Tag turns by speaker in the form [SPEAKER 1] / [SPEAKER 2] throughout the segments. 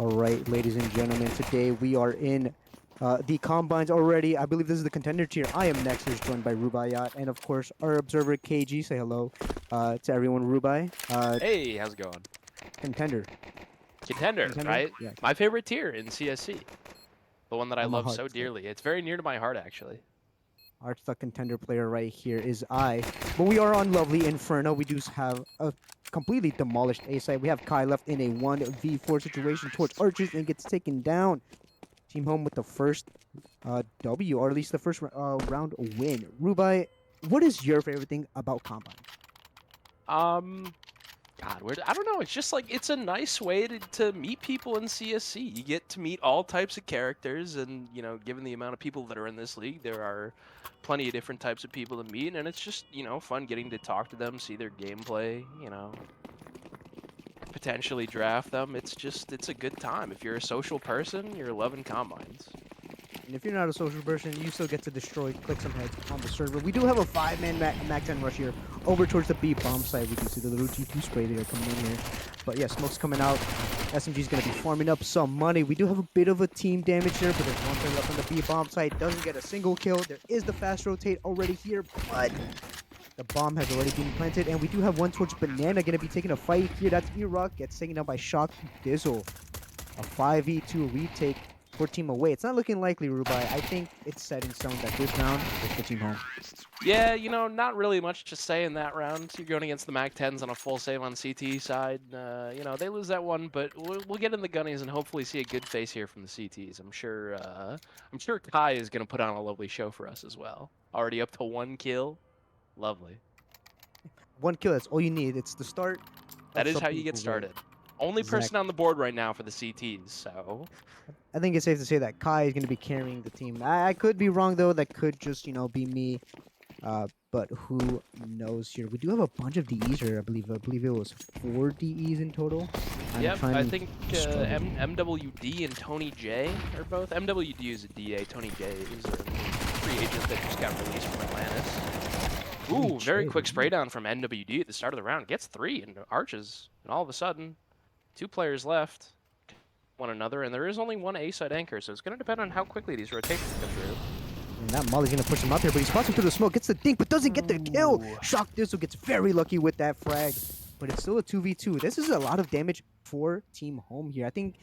[SPEAKER 1] All right, ladies and gentlemen, today we are in the combines already. I believe this is the contender tier. I am Nexus, joined by Rubaiyat, and of course our observer KG. Say hello to everyone, Rubai.
[SPEAKER 2] Hey, how's it going?
[SPEAKER 1] Contender,
[SPEAKER 2] Contender,
[SPEAKER 1] contender.
[SPEAKER 2] right?
[SPEAKER 1] Yeah,
[SPEAKER 2] My favorite tier in CSC. The one that I
[SPEAKER 1] on my
[SPEAKER 2] love
[SPEAKER 1] heart.
[SPEAKER 2] so
[SPEAKER 1] So
[SPEAKER 2] dearly. It's very near to my heart, actually.
[SPEAKER 1] our the contender player right here is I. But we are on lovely Inferno. We do have a completely demolished A side. We have Kai left in a 1v4 situation towards Archers and gets taken down. Team home with the first W, or at least the first round win. Rubai, what is your favorite thing about Combine?
[SPEAKER 2] Um, God, I don't know. It's just like it's a nice way to meet people in CSC. You get to meet all types of characters, and given the amount of people that are in this league, there are plenty of different types of people to meet, and it's just fun getting to talk to them, see their gameplay. Potentially draft them. It's a good time. If you're a social person, you're loving combines.
[SPEAKER 1] And if you're not a social person, you still get to destroy, click some heads on the server. We do have a 5-man Mac 10 rush here over towards the B bomb side. We can see the little G2 spray there coming in here. But yeah, smoke's coming out. SMG's going to be farming up some money. We do have a bit of a team damage there, but there's one player left on the B bomb side. Doesn't get a single kill. There is the fast rotate already here, but the bomb has already been planted, and we do have one towards Banana going to be taking a fight here. That's E-Rock, gets taken out by Shock Dizzle. A 5v2 retake for Team Away. It's not looking likely, Rubai. I think it's set in stone that this round is for Team Home.
[SPEAKER 2] Yeah, not really much to say in that round. You're going against the Mac 10s on a full save on CT side. They lose that one, but we'll get in the gunnies and hopefully see a good face here from the CTs. I'm sure Kai is going to put on a lovely show for us as well. Already up to 1 kill. Lovely.
[SPEAKER 1] One kill, that's all you need. It's the start
[SPEAKER 2] That
[SPEAKER 1] of
[SPEAKER 2] is how
[SPEAKER 1] something
[SPEAKER 2] you get
[SPEAKER 1] great.
[SPEAKER 2] started. Only person on the board right now for the CTs, so...
[SPEAKER 1] I think it's safe to say that Kai is going to be carrying the team. I could be wrong, though. That could just, be me. But who knows here? We do have a bunch of DEs here, I believe. I believe it was 4 DEs in total.
[SPEAKER 2] Yep, I think MWD and Tony J are both. MWD is a DA, Tony J is a free agent that just got released from Atlantis. Ooh, very quick spray down from NWD at the start of the round. Gets 3 and arches, and all of a sudden, 2 players left one another, and there is only one A-side anchor, so it's going to depend on how quickly these rotations come through.
[SPEAKER 1] And that Molly's going to push him out there, but he spots him through the smoke, gets the dink, but doesn't get the kill. Shock Dizzle gets very lucky with that frag, but it's still a 2v2. This is a lot of damage for Team Home here. I think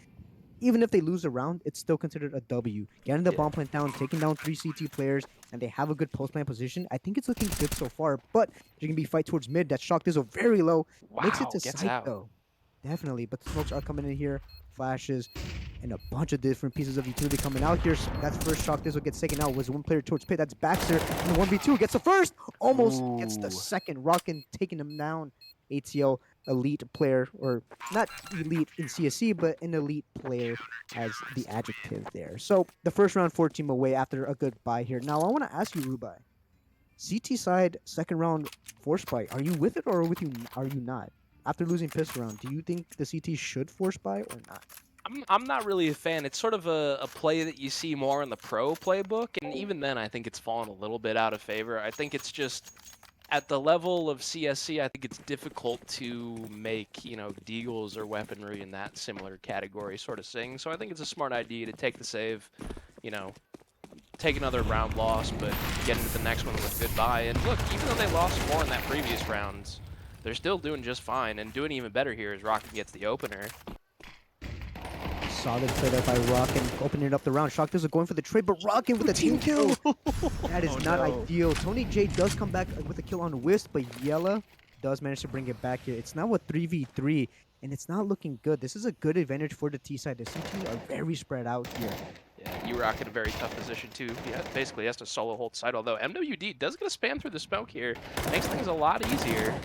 [SPEAKER 1] even if they lose a round, it's still considered a W. Getting the bomb plant down, taking down 3 CT players, and they have a good post plant position. I think it's looking good so far, but there's going to be fight towards mid. That Shock Dizzle very low.
[SPEAKER 2] Wow,
[SPEAKER 1] Makes it to
[SPEAKER 2] gets
[SPEAKER 1] sight,
[SPEAKER 2] out.
[SPEAKER 1] though. Definitely, but the smokes are coming in here. Flashes, and a bunch of different pieces of utility coming out here. That's first Shock Dizzle gets taken out. Was one player towards pit. That's Baxter. And the 1v2 gets the first. Almost gets the second. Rockin' taking him down. ATL elite player, or not elite in CSC, but an elite player as the adjective there. So the first round 4 team away after a good bye here. Now I want to ask you, Rubai. CT side second round force buy. Are you with it or are you not? After losing pistol round, do you think the CT should force buy or not?
[SPEAKER 2] I'm not really a fan. It's sort of a play that you see more in the pro playbook, and even then I think it's fallen a little bit out of favor. I think it's just at the level of CSC, I think it's difficult to make, deagles or weaponry in that similar category sort of thing. So I think it's a smart idea to take the save, take another round loss, but get into the next one with a good buy. And look, even though they lost more in that previous rounds, they're still doing just fine, and doing even better here as Rocket gets the opener.
[SPEAKER 1] Solid play there by Rockin', opening up the round. Shock Dizzle going for the trade, but Rockin' with a team kill. That is not ideal. Tony J does come back with a kill on Wisp, but Yella does manage to bring it back here. It's now a 3v3, and it's not looking good. This is a good advantage for the T side. The CT are very spread out here.
[SPEAKER 2] Yeah, E-Rock in a very tough position too. He basically has to solo hold side, although MWD does get a spam through the smoke here. Makes things a lot easier.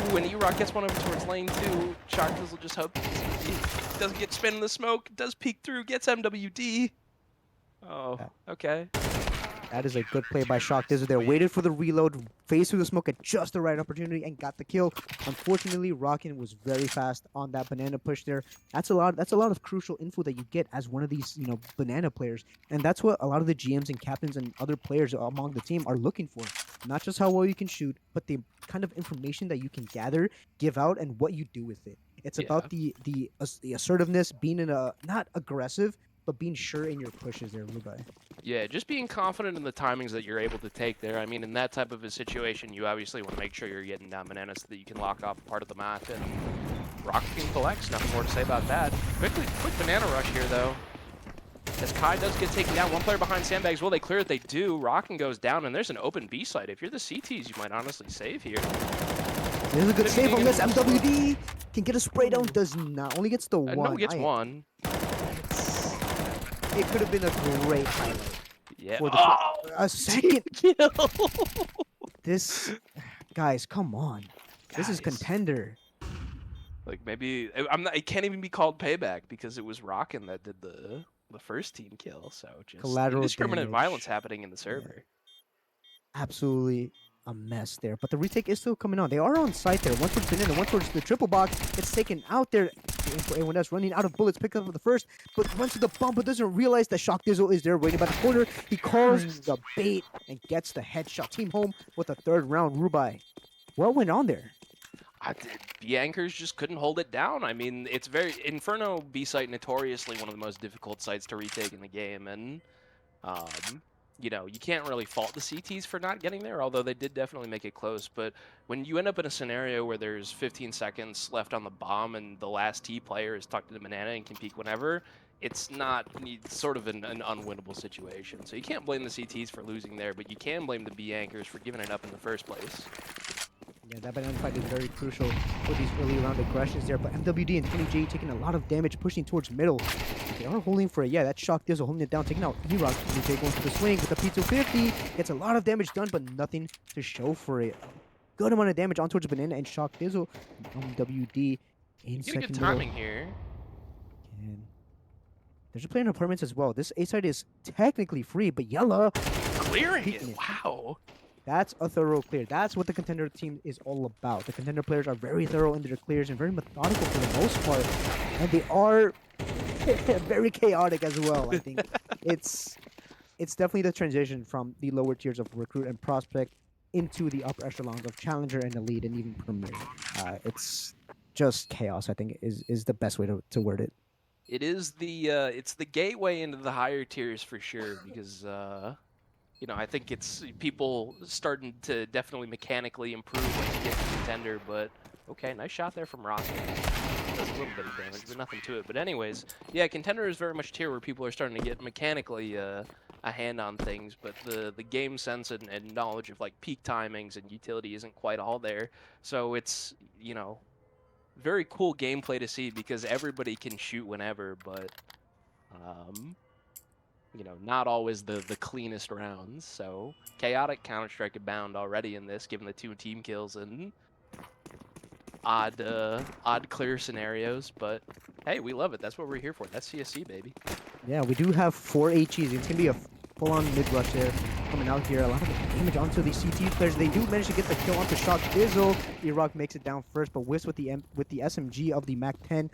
[SPEAKER 2] Ooh, and E-Rock gets one over towards lane 2. Shock Dizzle just hope he doesn't get spin in the smoke. Does peek through, gets MWD. Oh, okay.
[SPEAKER 1] That is a good play by Shock Dizzle there. Waited for the reload, phased through the smoke at just the right opportunity, and got the kill. Unfortunately, Rockin' was very fast on that banana push there. That's a lot of crucial info that you get as one of these, banana players. And that's what a lot of the GMs and captains and other players among the team are looking for. Not just how well you can shoot, but the kind of information that you can gather, give out, and what you do with it. It's
[SPEAKER 2] Yeah.
[SPEAKER 1] about the assertiveness, being in a not aggressive, but being sure in your pushes there, Rubai.
[SPEAKER 2] Yeah, just being confident in the timings that you're able to take there. I mean, in that type of a situation, you obviously want to make sure you're getting down bananas so that you can lock off part of the map. And Rock can collect. Nothing more to say about that. Quick banana rush here, though. As Kai does get taken down, one player behind sandbags. Will they clear it? They do. Rockin' goes down, and there's an open B site. If you're the CTs, you might honestly save here.
[SPEAKER 1] There's a good save on this.
[SPEAKER 2] Getting
[SPEAKER 1] MWD can get a spray down. Does not. Only gets the one.
[SPEAKER 2] No, gets one.
[SPEAKER 1] It could have been a great highlight.
[SPEAKER 2] Yeah.
[SPEAKER 1] For the a second
[SPEAKER 2] kill.
[SPEAKER 1] This, guys, come on. This is contender.
[SPEAKER 2] Like maybe it can't even be called payback because it was Rockin' that did the first team kill. So just
[SPEAKER 1] Collateral
[SPEAKER 2] indiscriminate
[SPEAKER 1] damage.
[SPEAKER 2] violence happening in the server.
[SPEAKER 1] Yeah. Absolutely a mess there. But the retake is still coming on. They are on site there. One towards banana, one towards the triple box. It's taken out there. For anyone else running out of bullets, pick up the first, but runs to the bomb, but doesn't realize that Shock Dizzle is there waiting by the corner. He calls the bait and gets the headshot. Team home with a third round. Rubai, what went on there?
[SPEAKER 2] The anchors just couldn't hold it down. I mean, it's very Inferno B site, notoriously one of the most difficult sites to retake in the game, and you know, you can't really fault the CTs for not getting there, although they did definitely make it close. But when you end up in a scenario where there's 15 seconds left on the bomb and the last T player is tucked in a banana and can peek whenever, it's sort of an unwinnable situation. So you can't blame the CTs for losing there, but you can blame the B anchors for giving it up in the first place.
[SPEAKER 1] Yeah, that banana fight is very crucial for these early round aggressions there. But MWD and 20J taking a lot of damage, pushing towards middle. They are holding for it. Yeah, that Shock Dizzle holding it down, taking out E-Rock. 20J going for the swing with the P250. Gets a lot of damage done, but nothing to show for it. Good amount of damage on towards banana and Shock Dizzle. MWD in second
[SPEAKER 2] good timing here.
[SPEAKER 1] And there's a player in apartments as well. This A side is technically free, but Yella
[SPEAKER 2] clearing it. Wow.
[SPEAKER 1] That's a thorough clear. That's what the contender team is all about. The contender players are very thorough in their clears and very methodical for the most part. And they are very chaotic as well. I think it's definitely the transition from the lower tiers of recruit and prospect into the upper echelons of challenger and elite and even premier. It's just chaos, I think, is the best way to word it.
[SPEAKER 2] It is it's the gateway into the higher tiers for sure, because you know, I think it's people starting to definitely mechanically improve when you get to contender, but okay, nice shot there from Rocket. Does a little bit of damage, but nothing to it. But anyways, yeah, contender is very much tier where people are starting to get mechanically a hand on things, but the game sense and knowledge of like peak timings and utility isn't quite all there. So it's, you know, very cool gameplay to see because everybody can shoot whenever, but you know, not always the cleanest rounds. So chaotic Counter-Strike abound already in this, given the 2 team kills and odd clear scenarios. But hey, we love it. That's what we're here for. That's CSC, baby.
[SPEAKER 1] Yeah, we do have 4 HEs. It's gonna be a full-on mid-rush there coming out here. A lot of damage onto the CT players. They do manage to get the kill onto Shock Dizzle. E-Rock makes it down first, but whiffs with the SMG of the MAC-10.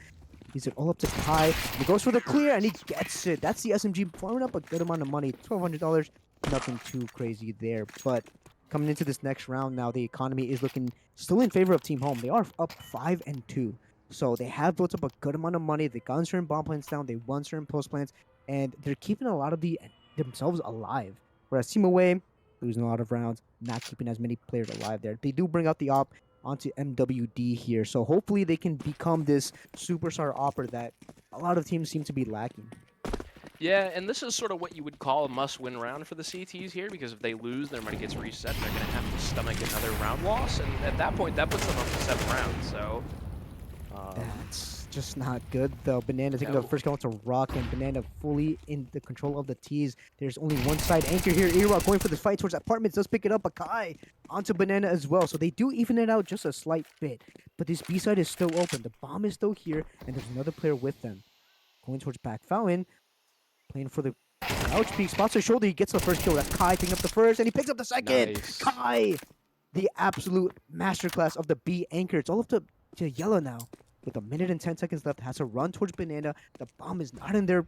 [SPEAKER 1] He's it all up to Kai. He goes for the clear and he gets it. That's the SMG farming up a good amount of money. $1,200. Nothing too crazy there. But coming into this next round now, the economy is looking still in favor of Team Home. They are up 5-2. So they have built up a good amount of money. They got certain bomb plants down. They won certain post plants. And they're keeping a lot of themselves alive. Whereas Team Away, losing a lot of rounds, not keeping as many players alive there. They do bring out the op onto MWD here. So hopefully they can become this superstar opper that a lot of teams seem to be lacking.
[SPEAKER 2] Yeah, and this is sort of what you would call a must-win round for the CTs here, because if they lose, their money gets reset, and they're going to have to stomach another round loss, and at that point, that puts them up to 7 rounds, so...
[SPEAKER 1] That's just not good, though. Banana taking the first kill onto Rock, and Banana fully in the control of the T's. There's only one side anchor here. E-Rock going for the fight towards apartments, does pick it up, Akai onto Banana as well, so they do even it out just a slight bit. But this B side is still open. The bomb is still here, and there's another player with them. Going towards back Fountain, playing for the ouch peak, spots his shoulder, he gets the first kill. That's Kai picking up the first, and he picks up the second.
[SPEAKER 2] Nice.
[SPEAKER 1] Kai, the absolute masterclass of the B anchor. It's all up to Yellow now. With a minute and 10 seconds left, has to run towards Banana. The bomb is not in their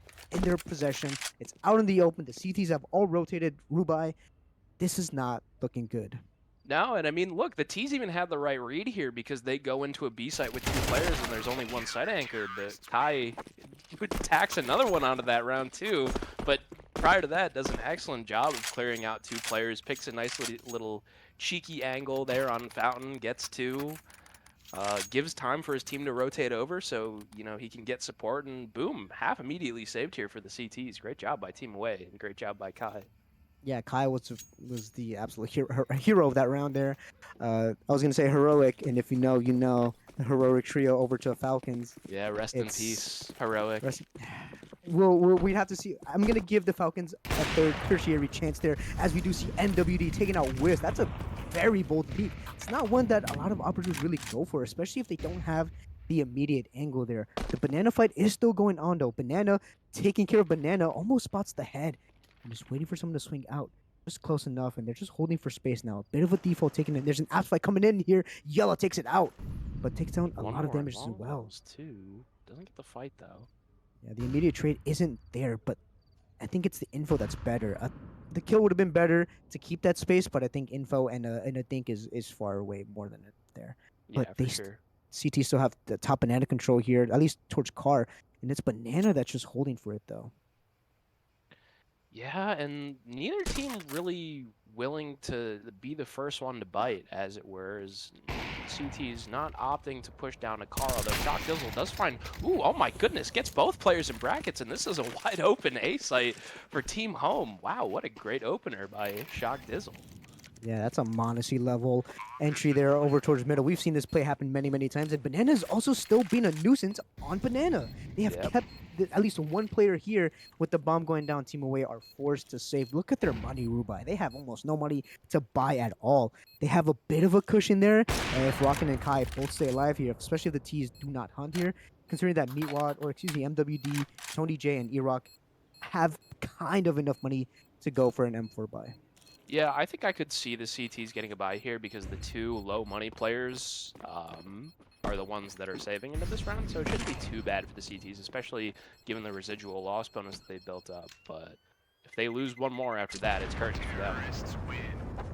[SPEAKER 1] possession. It's out in the open. The CTs have all rotated. Rubai, this is not looking good.
[SPEAKER 2] No, and I mean, look, the T's even had the right read here because they go into a B site with 2 players and there's only 1 site anchor, but Kai would tax another one onto that round too. But prior to that, does an excellent job of clearing out 2 players, picks a nice little cheeky angle there on Fountain, gets 2, gives time for his team to rotate over so, you know, he can get support, and boom, half immediately saved here for the CTs. Great job by Team Away, and great job by Kai.
[SPEAKER 1] Yeah, Kai was the absolute hero of that round there. I was gonna say heroic, and if you know, you know. The heroic trio over to Falcons.
[SPEAKER 2] Yeah, rest in
[SPEAKER 1] It's
[SPEAKER 2] peace, Heroic.
[SPEAKER 1] we'd have to see. I'm gonna give the Falcons a third tertiary chance there, as we do see NWD taking out Wiz. That's a very bold peak. It's not one that a lot of operators really go for, especially if they don't have the immediate angle there. The banana fight is still going on though. Banana taking care of Banana, almost spots the head. I'm just waiting for someone to swing out. Just close enough, and they're just holding for space now. A bit of a default taking it. There's an apps fight coming in here. Yellow takes it out, but takes down a lot of damage as well.
[SPEAKER 2] Too. Doesn't get the fight though.
[SPEAKER 1] Yeah, the immediate trade isn't there, but I think it's the info that's better. The kill would have been better to keep that space, but I think info and I think is far away more than it there.
[SPEAKER 2] Yeah,
[SPEAKER 1] But
[SPEAKER 2] for
[SPEAKER 1] they
[SPEAKER 2] sure.
[SPEAKER 1] CT still have the top banana control here, at least towards Car, and it's Banana that's just holding for it though.
[SPEAKER 2] Yeah, and neither team really willing to be the first one to bite, as it were, as CT's not opting to push down a car, although Shock Dizzle does find, ooh, oh my goodness, gets both players in brackets, and this is a wide open A site for Team Home. Wow, what a great opener by Shock Dizzle.
[SPEAKER 1] Yeah, that's a Monacy level entry there over towards middle. We've seen this play happen many, many times, and Banana's also still been a nuisance on Banana. They have kept at least one player here with the bomb going down. Team Away are forced to save. Look at their money, Rubai. They have almost no money to buy at all. They have a bit of a cushion there. If Rockin and Kai both stay alive here, especially if the T's do not hunt here, considering that Meatwad, or excuse me, MWD, Tony J, and E-Rock have kind of enough money to go for an M4 buy.
[SPEAKER 2] Yeah, I think I could see the CTs getting a buy here because the 2 low money players are the ones that are saving into this round, so it shouldn't be too bad for the CTs, especially given the residual loss bonus that they built up. But if they lose one more after that, it's curtains for them.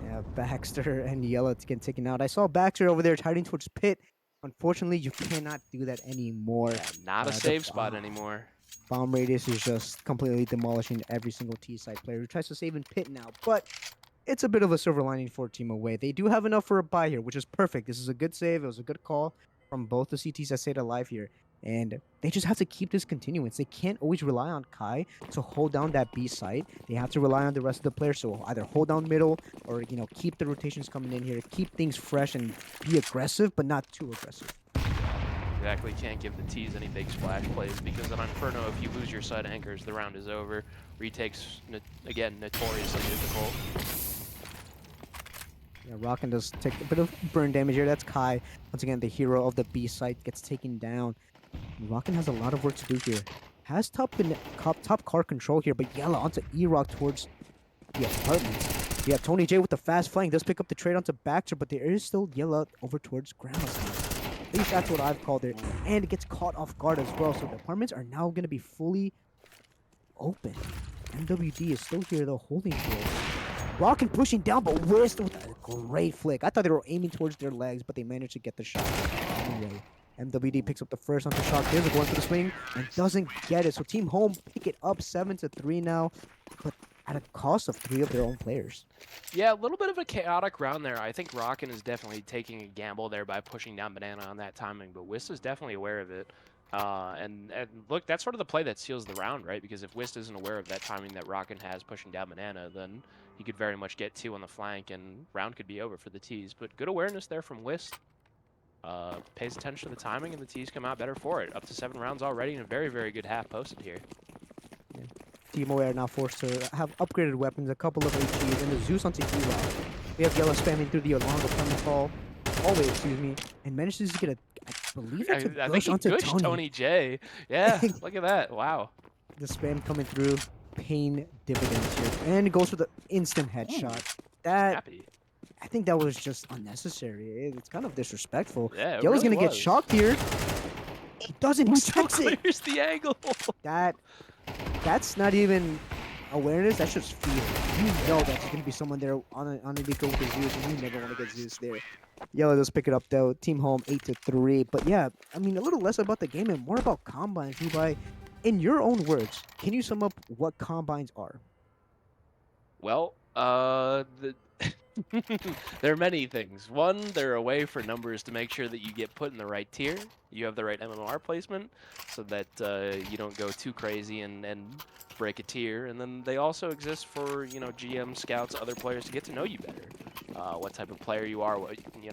[SPEAKER 1] Yeah, Baxter and Yellow getting taken out. I saw Baxter over there hiding towards Pit. Unfortunately, you cannot do that anymore.
[SPEAKER 2] Yeah, not a save spot anymore.
[SPEAKER 1] Bomb radius is just completely demolishing every single T-side player who tries to save in Pit now, but it's a bit of a silver lining for Team Away. They do have enough for a buy here, which is perfect. This is a good save. It was a good call from both the CTs that stayed alive here. And they just have to keep this continuance. They can't always rely on Kai to hold down that B site. They have to rely on the rest of the players. So either hold down middle or, you know, keep the rotations coming in here. Keep things fresh and be aggressive, but not too aggressive.
[SPEAKER 2] Exactly, can't give the T's any big splash plays because on Inferno, if you lose your side anchors, the round is over. Retakes, again, notoriously difficult.
[SPEAKER 1] Yeah, Rockin does take a bit of burn damage here. That's Kai. Once again, the hero of the B site gets taken down. Rockin has a lot of work to do here. Has top car control here, but Yellow onto E-Rock towards the apartments. Yeah, Tony J with the fast flank does pick up the trade onto Baxter, but there is still Yellow over towards Ground. At least that's what I've called it. And it gets caught off guard as well, so the apartments are now going to be fully open. MWD is still here, though, holding for it. Rockin pushing down, but Wist with a great flick. I thought they were aiming towards their legs, but they managed to get the shot. Anyway, MWD picks up the first onto Shock. There's a going for the swing and doesn't get it. So Team Home pick it up 7-3 now, but at a cost of 3 of their own players.
[SPEAKER 2] Yeah, a little bit of a chaotic round there. I think Rockin is definitely taking a gamble there by pushing down Banana on that timing, but Wist is definitely aware of it. And look, that's sort of the play that seals the round, right? Because if Wist isn't aware of that timing that Rockin has pushing down Banana, then he could very much get 2 on the flank and round could be over for the T's. But good awareness there from Wist. Pays attention to the timing and the T's come out better for it. Up to 7 rounds already and a very, very good half posted here.
[SPEAKER 1] Yeah. Team Away are now forced to have upgraded weapons, a couple of HPs, and the Zeus onto E-Rock. We have Yellow spamming through the Alongo Permafall, hallway, excuse me, and manages to get a, I believe it's a
[SPEAKER 2] I
[SPEAKER 1] gush
[SPEAKER 2] think he
[SPEAKER 1] onto
[SPEAKER 2] gushed Tony J. Yeah, look at that. Wow.
[SPEAKER 1] The spam coming through, paying dividends here, and it goes for the instant headshot.
[SPEAKER 2] Happy.
[SPEAKER 1] I think that was just unnecessary. It's kind of disrespectful.
[SPEAKER 2] Yeah,
[SPEAKER 1] Yellow's
[SPEAKER 2] really
[SPEAKER 1] gonna get shocked here. He doesn't. He
[SPEAKER 2] Still
[SPEAKER 1] checks it.
[SPEAKER 2] clears the angle.
[SPEAKER 1] That's not even awareness, that's just fear. You know that there's gonna be someone there on the Nico with the Zeus, and you never want to get Zeus there. Yellow does pick it up though. Team home 8-3. But yeah, I mean a little less about the game and more about combines. Levi, in your own words, can you sum up what combines are?
[SPEAKER 2] Well, there are many things. One, they're a way for numbers to make sure that you get put in the right tier. You have the right MMR placement so that you don't go too crazy and break a tier. And then they also exist for, GM, scouts, other players to get to know you better. What type of player you are,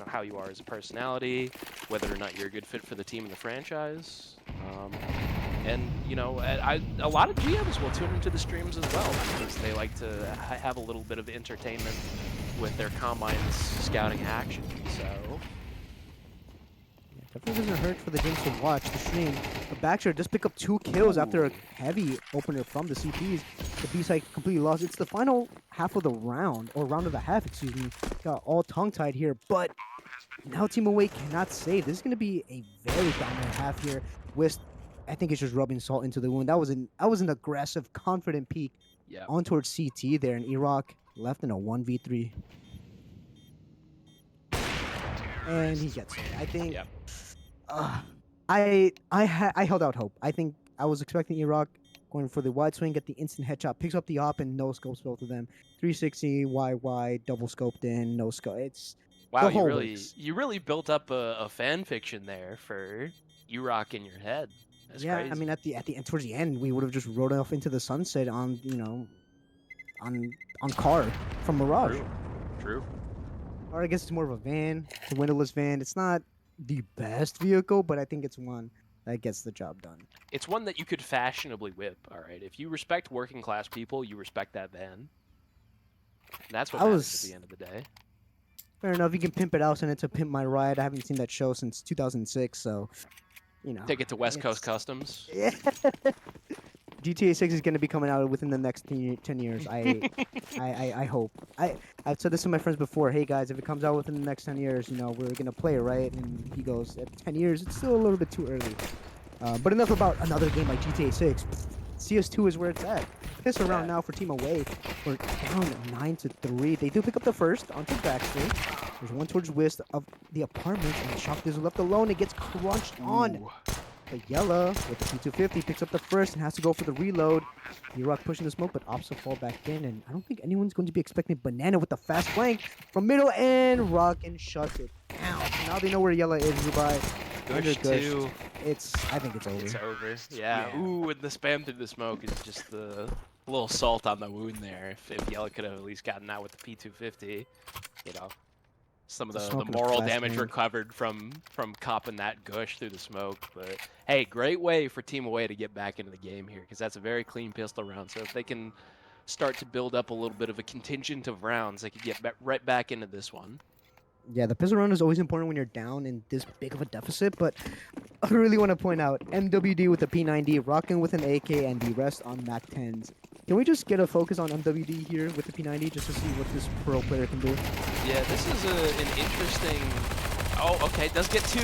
[SPEAKER 2] how you are as a personality, whether or not you're a good fit for the team and the franchise. And, a lot of GMs will tune into the streams as well because they like to have a little bit of entertainment with their combines scouting action. So
[SPEAKER 1] Definitely doesn't hurt for the games to watch the stream. But Baxter just pick up 2 kills after a heavy opener from the CPs. The B-side completely lost. It's the final half of the round, or round of the half, excuse me. Got all tongue-tied here, but now Team Away cannot save. This is going to be a very dominant half here. Wist, I think, is just rubbing salt into the wound. That was an aggressive, confident peek on towards CT there, and Iraq left in a 1v3. And he gets it. I think I held out hope. I think I was expecting Iraq going for the wide swing, get the instant headshot, picks up the op, and no scopes both of them. 360 YY double scoped in, no scope. It's
[SPEAKER 2] wow,
[SPEAKER 1] the whole works.
[SPEAKER 2] you really built up a fan fiction there for Iraq in your head. That's
[SPEAKER 1] yeah,
[SPEAKER 2] crazy.
[SPEAKER 1] I mean at the end, towards the end, we would have just rode off into the sunset on on car from Mirage.
[SPEAKER 2] True.
[SPEAKER 1] Or I guess it's more of a van. It's a windowless van. It's not the best vehicle, but I think it's one that gets the job done.
[SPEAKER 2] It's one that you could fashionably whip, all right? If you respect working class people, you respect that van. And that's what matters at the end of the day.
[SPEAKER 1] Fair enough. You can pimp it out, and it's a Pimp My Ride. I haven't seen that show since 2006, so,
[SPEAKER 2] Take it to West Coast Customs.
[SPEAKER 1] Yeah. GTA 6 is going to be coming out within the next 10 years. I hope. I've said this to my friends before. Hey, guys, if it comes out within the next 10 years, we're going to play it, right? And he goes, at 10 years, it's still a little bit too early. But enough about another game like GTA 6. CS2 is where it's at. Piss around now for Team Away. We're down 9-3. They do pick up the first onto Baxter. There's one towards Wist of the apartment, and Shock is left alone. It gets crunched on. But Yella with the P250 picks up the first and has to go for the reload. D-Rock pushing the smoke, but opts to fall back in. And I don't think anyone's going to be expecting Banana with the fast flank from middle, and Rockin' shuts it down. Now they know where Yella is, Rubai.
[SPEAKER 2] Gush 2.
[SPEAKER 1] I think it's over.
[SPEAKER 2] It's over. Yeah. Ooh, and the spam through the smoke is just the little salt on the wound there. If Yella could have at least gotten out with the P250, some of the moral damage recovered from copping that gush through the smoke. But hey, great way for Team Away to get back into the game here, because that's a very clean pistol round. So if they can start to build up a little bit of a contingent of rounds, they could get right back into this one.
[SPEAKER 1] Yeah, the pistol round is always important when you're down in this big of a deficit, but I really want to point out MWD with the P90, rocking with an AK, and the rest on MAC 10s. Can we just get a focus on MWD here with the P90 just to see what this pro player can do?
[SPEAKER 2] Yeah, this is an interesting... Oh, okay, does get 2.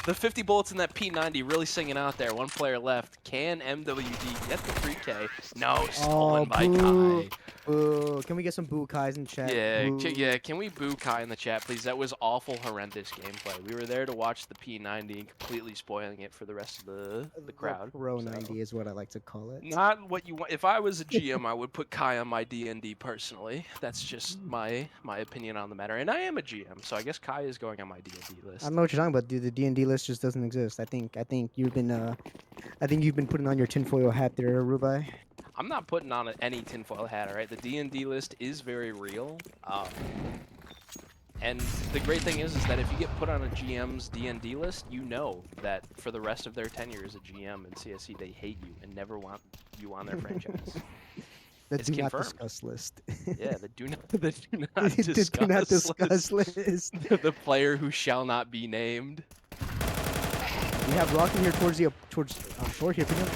[SPEAKER 2] The 50 bullets in that P90 really singing out there. One player left. Can MWD get the 3K? No, stolen by Kai.
[SPEAKER 1] Boo. Can we get some boo Kais in chat?
[SPEAKER 2] Yeah, can we boo Kai in the chat, please? That was awful, horrendous gameplay. We were there to watch the P90 and completely spoiling it for the rest of the crowd.
[SPEAKER 1] Pro 90 is what I like to call it.
[SPEAKER 2] Not what you want. If I was a GM, I would put Kai on my D&D personally. That's just my opinion on the matter. And I am a GM, so I guess Kai is going on my D&D list.
[SPEAKER 1] I don't know what you're talking about, dude. The D&D list just doesn't exist. I think you've been putting on your tinfoil hat there, Rubai.
[SPEAKER 2] I'm not putting on any tinfoil hat, all right? The D&D list is very real. And the great thing is that if you get put on a GM's D&D list, you know that for the rest of their tenure as a GM in CSC, they hate you and never want you on their franchise.
[SPEAKER 1] The
[SPEAKER 2] it's
[SPEAKER 1] do
[SPEAKER 2] confirmed.
[SPEAKER 1] not discuss list.
[SPEAKER 2] Yeah, the do not discuss
[SPEAKER 1] list.
[SPEAKER 2] The player who shall not be named.
[SPEAKER 1] We have Rockin' here towards short here, picking up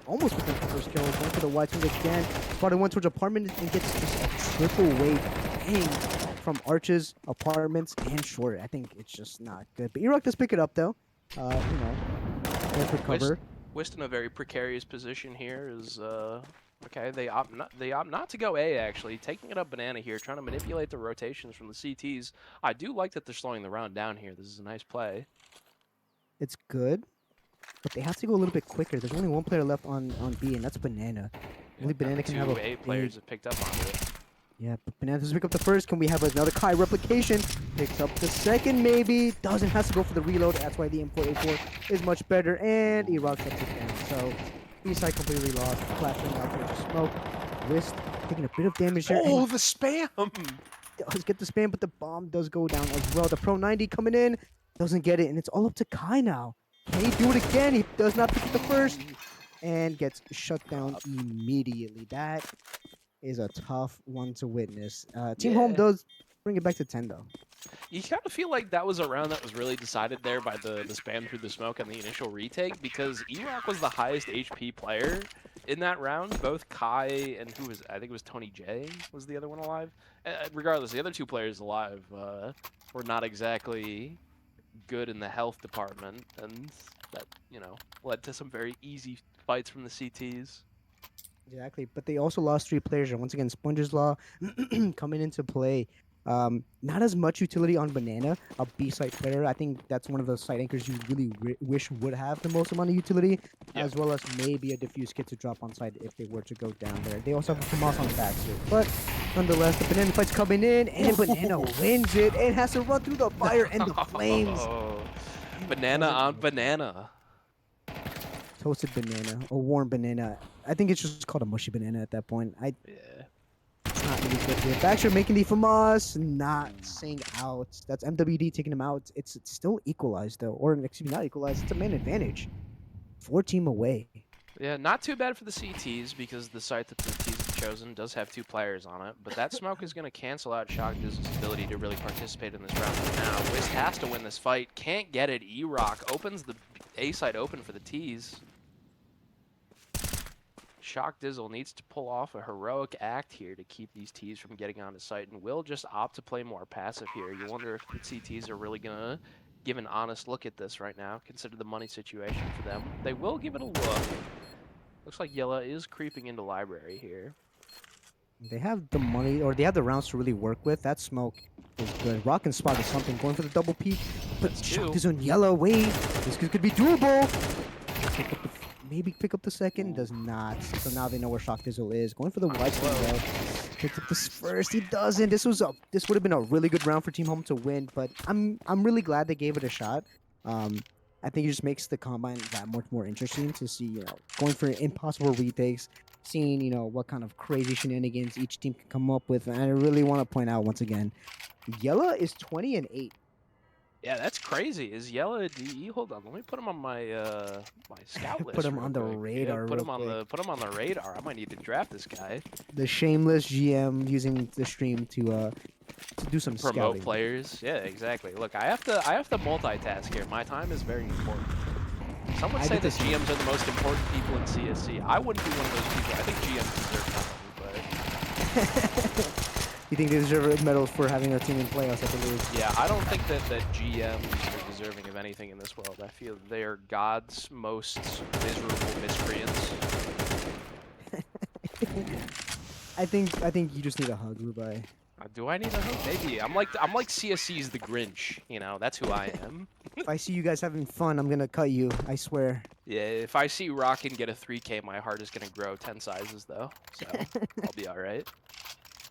[SPEAKER 1] almost with the first kill. Going for the wide swing again. Spotted one towards apartment and gets just a triple wave bang from Arches, apartments, and short. I think it's just not good. But Iraq does pick it up though. Nice recover.
[SPEAKER 2] Wist in a very precarious position here is Okay, they opt not to go A actually, taking it up banana here, trying to manipulate the rotations from the CTs. I do like that they're slowing the round down here. This is a nice play.
[SPEAKER 1] It's good, but they have to go a little bit quicker. There's only one player left on B, and that's Banana. Only
[SPEAKER 2] Yep, and
[SPEAKER 1] Banana
[SPEAKER 2] the
[SPEAKER 1] can have a
[SPEAKER 2] two A
[SPEAKER 1] big.
[SPEAKER 2] players have picked up on it.
[SPEAKER 1] Yeah, but Banana doesn't pick up the first. Can we have another Kai replication? Picks up the second, maybe. Doesn't, has to go for the reload. That's why the import A4 is much better. And E-Rock shuts it down. So B-side completely lost. Flashing out towards smoke. Wrist taking a bit of damage there.
[SPEAKER 2] Oh,
[SPEAKER 1] And
[SPEAKER 2] the spam!
[SPEAKER 1] does get the spam, but the bomb does go down as well. The Pro 90 coming in. Doesn't get it. And it's all up to Kai now. Can he do it again? He does not pick up the first. And gets shut down immediately. That is a tough one to witness. Team Home
[SPEAKER 2] Yeah.
[SPEAKER 1] does bring it back to 10, though.
[SPEAKER 2] You kind of feel like that was a round that was really decided there by the spam through the smoke and the initial retake, because E-Rock was the highest HP player in that round. Both Kai and who was, I think it was Tony J was the other one alive. Regardless, the other two players alive were not exactly good in the health department, and that, you know, led to some very easy fights from the CTs.
[SPEAKER 1] Exactly. But they also lost 3 players. And once again, Sponge's Law coming into play. Not as much utility on Banana, a B-side player. I think that's one of the side anchors you really wish would have the most amount of utility,
[SPEAKER 2] Yep.
[SPEAKER 1] as well as maybe a diffuse kit to drop on side if they were to go down there. They also have a Famas on the back too. But nonetheless, the Banana fight's coming in, and Banana wins it and has to run through the fire and the flames.
[SPEAKER 2] Oh, banana on banana.
[SPEAKER 1] Toasted banana or warm banana. I think it's just called a mushy banana at that point.
[SPEAKER 2] Yeah.
[SPEAKER 1] It's not really good here. Baxter making the FAMAS, not saying out. That's MWD taking him out. It's still equalized though, or excuse me, not equalized. It's a man advantage. 4 team away.
[SPEAKER 2] Yeah, not too bad for the CTs, because the site that the Ts have chosen does have 2 players on it, but that smoke is going to cancel out Shock's ability to really participate in this round for now. Wiz has to win this fight, can't get it. E-Rock opens the A side open for the Ts. Shock Dizzle needs to pull off a heroic act here to keep these Ts from getting onto site, and will just opt to play more passive here. You wonder if the CTs are really going to give an honest look at this right now, consider the money situation for them. They will give it a look. Looks like Yella is creeping into library here.
[SPEAKER 1] They have the money, or they have the rounds to really work with. That smoke is good. Rock and Spot is something. Going for the double peek, but
[SPEAKER 2] That's
[SPEAKER 1] Shock
[SPEAKER 2] 2.
[SPEAKER 1] is on yellow. Wait, this could be doable. Maybe pick up the second. Does not. So now they know where Shock Dizzle is. Going for the white spin though. Picked up this first. He doesn't. This would have been a really good round for Team Home to win. But I'm really glad they gave it a shot. I think it just makes the combine that much more interesting to see. Going for impossible retakes, seeing what kind of crazy shenanigans each team can come up with. And I really want to point out once again, Yella is 20-8.
[SPEAKER 2] Yeah, that's crazy. Is Yella DE? Hold on, let me put him on my my scout list.
[SPEAKER 1] Put him
[SPEAKER 2] real
[SPEAKER 1] on the
[SPEAKER 2] quick.
[SPEAKER 1] radar.
[SPEAKER 2] Yeah, put
[SPEAKER 1] real
[SPEAKER 2] him on
[SPEAKER 1] quick.
[SPEAKER 2] the radar. I might need to draft this guy.
[SPEAKER 1] The shameless GM using the stream to do some
[SPEAKER 2] Promote
[SPEAKER 1] scouting.
[SPEAKER 2] players. Yeah, exactly. Look, I have to multitask here. My time is very important. Some would
[SPEAKER 1] I
[SPEAKER 2] say
[SPEAKER 1] did
[SPEAKER 2] that
[SPEAKER 1] the same.
[SPEAKER 2] GMs are the most important people in CSC. I wouldn't be one of those people. I think GMs deserve time, but
[SPEAKER 1] You think they deserve medals for having a team in playoffs, I believe.
[SPEAKER 2] yeah, I don't think that GMs are deserving of anything in this world. I feel they are God's most miserable miscreants.
[SPEAKER 1] I think you just need a hug, Rubai.
[SPEAKER 2] Do I need a hug? Maybe. I'm like CSC's the Grinch. You know, that's who I am.
[SPEAKER 1] If I see you guys having fun, I'm gonna cut you. I swear.
[SPEAKER 2] Yeah, if I see Rockin get a 3K, my heart is gonna grow 10 sizes though. So I'll be all right.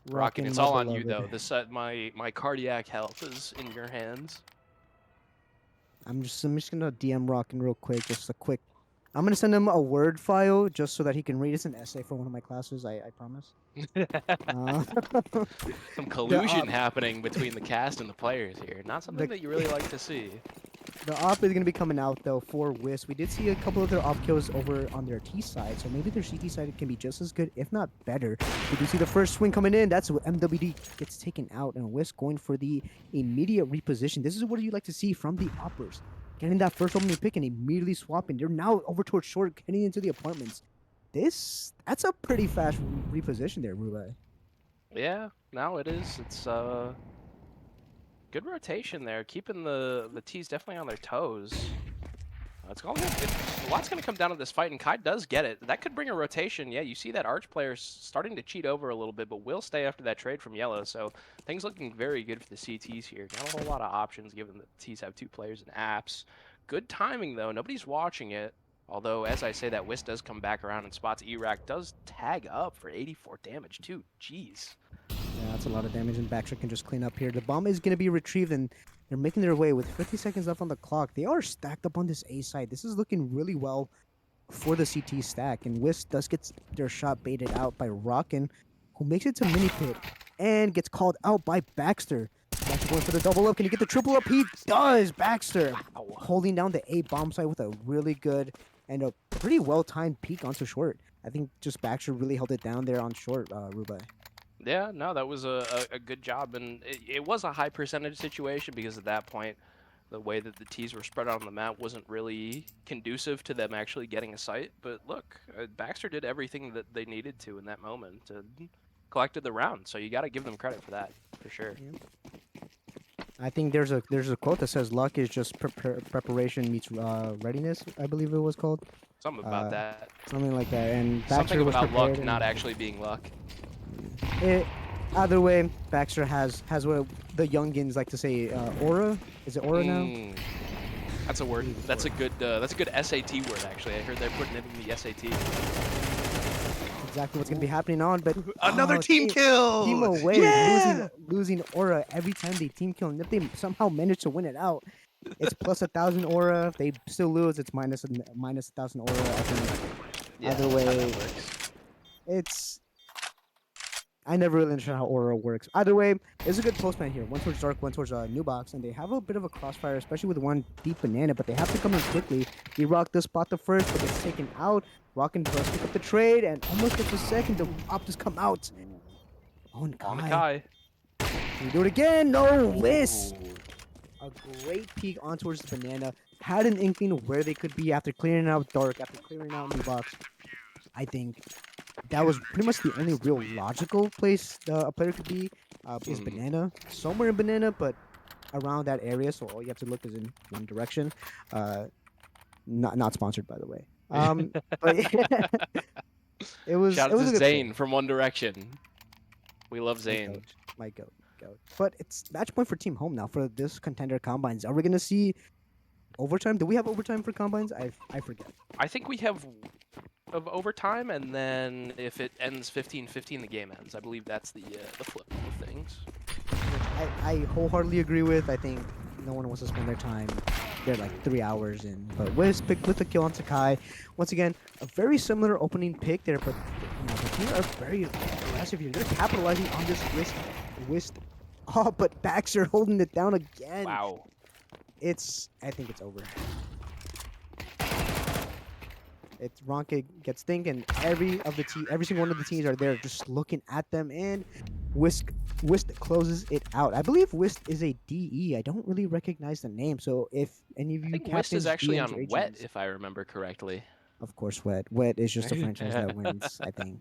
[SPEAKER 2] Rockin', it's
[SPEAKER 1] my
[SPEAKER 2] all on you
[SPEAKER 1] beloved.
[SPEAKER 2] though. This my cardiac health is in your hands.
[SPEAKER 1] I'm just gonna DM Rockin' real quick, just a quick. I'm gonna send him a Word file just so that he can read. It's an essay for one of my classes. I promise.
[SPEAKER 2] Some collusion happening between the cast and the players here. Not something that you really like to see.
[SPEAKER 1] The op is gonna be coming out though for Wisp. We did see a couple of their op kills over on their T side, so maybe their CT side can be just as good, if not better. We do see the first swing coming in. That's what MWD gets taken out, and Wisp going for the immediate reposition. This is what you like to see from the oppers. Getting that first opening pick and immediately swapping. They're now over towards short, heading into the apartments. That's a pretty fast reposition there, Rubai.
[SPEAKER 2] Yeah, now it is. It's good rotation there, keeping the T's definitely on their toes. It's all good. A lot's going to come down to this fight, and Kai does get it. That could bring a rotation. Yeah, you see that Arch player starting to cheat over a little bit, but will stay after that trade from Yellow. So things looking very good for the CTs here. Not a whole lot of options given that the Ts have 2 players and apps. Good timing, though. Nobody's watching it. Although, as I say, that Whist does come back around and spots Erac. Does tag up for 84 damage, too. Jeez.
[SPEAKER 1] Yeah, that's a lot of damage, and Baxter can just clean up here. The bomb is going to be retrieved, and they're making their way with 50 seconds left on the clock. They are stacked up on this A side. This is looking really well for the CT stack, and Wisp does get their shot baited out by Rockin, who makes it to mini pit and gets called out by Baxter. Baxter going for the double up. Can he get the triple up? He does. Baxter holding down the A bomb side with a really good and a pretty well timed peek onto short. I think just Baxter really held it down there on short, Rubai.
[SPEAKER 2] Yeah, no, that was a good job, and it was a high percentage situation because at that point, the way that the Ts were spread out on the map wasn't really conducive to them actually getting a site. But look, Baxter did everything that they needed to in that moment and collected the round, so you got to give them credit for that, for sure.
[SPEAKER 1] Yeah. I think there's a quote that says luck is just preparation meets readiness. I believe it was called.
[SPEAKER 2] Something about that.
[SPEAKER 1] Something like that. And Baxter
[SPEAKER 2] Something
[SPEAKER 1] was
[SPEAKER 2] about luck
[SPEAKER 1] prepared
[SPEAKER 2] not actually being luck.
[SPEAKER 1] Either way, Baxter has what the youngins like to say, aura. Is it aura now?
[SPEAKER 2] That's a word. That's a good SAT word actually. I heard they're putting it in the SAT.
[SPEAKER 1] Exactly what's gonna be happening on, but
[SPEAKER 2] another team kill.
[SPEAKER 1] Team away,
[SPEAKER 2] yeah!
[SPEAKER 1] losing aura every time they team kill, and if they somehow manage to win it out, it's plus 1,000 aura. If they still lose, it's minus 1,000 aura. I think.
[SPEAKER 2] Yeah,
[SPEAKER 1] either way, it's. I never really understand how aura works. Either way, it's a good postman here. One towards Dark, one towards New Box, and they have a bit of a crossfire, especially with one deep banana, but they have to come in quickly. E-Rock does spot the first, but gets taken out. Rockin does pick up the trade, and almost gets the second. The Optus come out. On Kai. Can you do it again? No, Wiss. A great peek on towards the banana. Had an inkling of where they could be after clearing out Dark, after clearing out New Box. I think that was pretty much the only real logical place a player could be is banana. Somewhere in banana, but around that area. So all you have to look is in one direction. Not sponsored, by the way. But it was.
[SPEAKER 2] Shout
[SPEAKER 1] it
[SPEAKER 2] out
[SPEAKER 1] was
[SPEAKER 2] to
[SPEAKER 1] a good
[SPEAKER 2] Zane
[SPEAKER 1] play.
[SPEAKER 2] from One Direction. We love Zane.
[SPEAKER 1] My goat. But it's match point for Team Home now for this contender combines. Are we gonna see overtime? Do we have overtime for combines? I forget.
[SPEAKER 2] I think we have of overtime, and then if it ends 15-15, the game ends. I believe that's the flip of things.
[SPEAKER 1] I wholeheartedly agree with. I think no one wants to spend their time. They're like 3 hours in. But Wiz picked with the kill on Sakai. Once again, a very similar opening pick there, but the teams are very aggressive here. They're capitalizing on this Wiz. Oh, but Baxter holding it down again.
[SPEAKER 2] Wow.
[SPEAKER 1] I think it's over. It's Ronke gets thinking. Every single one of the teams are there just looking at them, and Whisk closes it out. I believe Whisk is a DE. I don't really recognize the name. So if any of you
[SPEAKER 2] I think
[SPEAKER 1] captains,
[SPEAKER 2] West is actually
[SPEAKER 1] DMs, or
[SPEAKER 2] on Wet,
[SPEAKER 1] AGs,
[SPEAKER 2] if I remember correctly.
[SPEAKER 1] of course, Wet. Wet is just a franchise that wins. I think.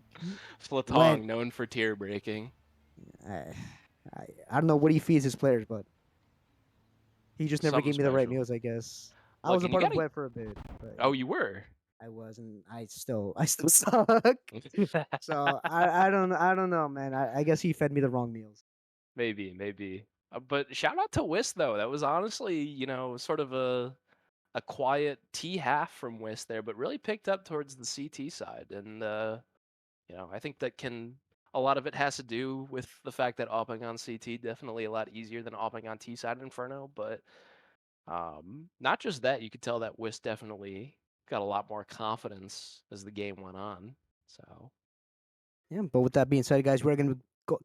[SPEAKER 2] Flatong, known for tier breaking.
[SPEAKER 1] I, I don't know what he feeds his players, but he just never
[SPEAKER 2] Something
[SPEAKER 1] gave me the right
[SPEAKER 2] special.
[SPEAKER 1] meals, I guess. I
[SPEAKER 2] Look,
[SPEAKER 1] was a
[SPEAKER 2] and you
[SPEAKER 1] part of
[SPEAKER 2] gotta...
[SPEAKER 1] Wet for a bit. But
[SPEAKER 2] Oh, you were?
[SPEAKER 1] I was, and I still suck. So I don't know, man. I guess he fed me the wrong meals.
[SPEAKER 2] Maybe. But shout out to Whist, though. That was honestly, sort of a quiet T half from Whist there, but really picked up towards the CT side. And, I think that a lot of it has to do with the fact that opping on CT definitely a lot easier than opping on T side Inferno. But not just that, you could tell that Whist definitely got a lot more confidence as the game went on. So.
[SPEAKER 1] Yeah, but with that being said, guys, we're gonna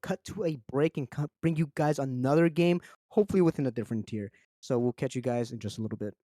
[SPEAKER 1] cut to a break and bring you guys another game, hopefully within a different tier. So we'll catch you guys in just a little bit.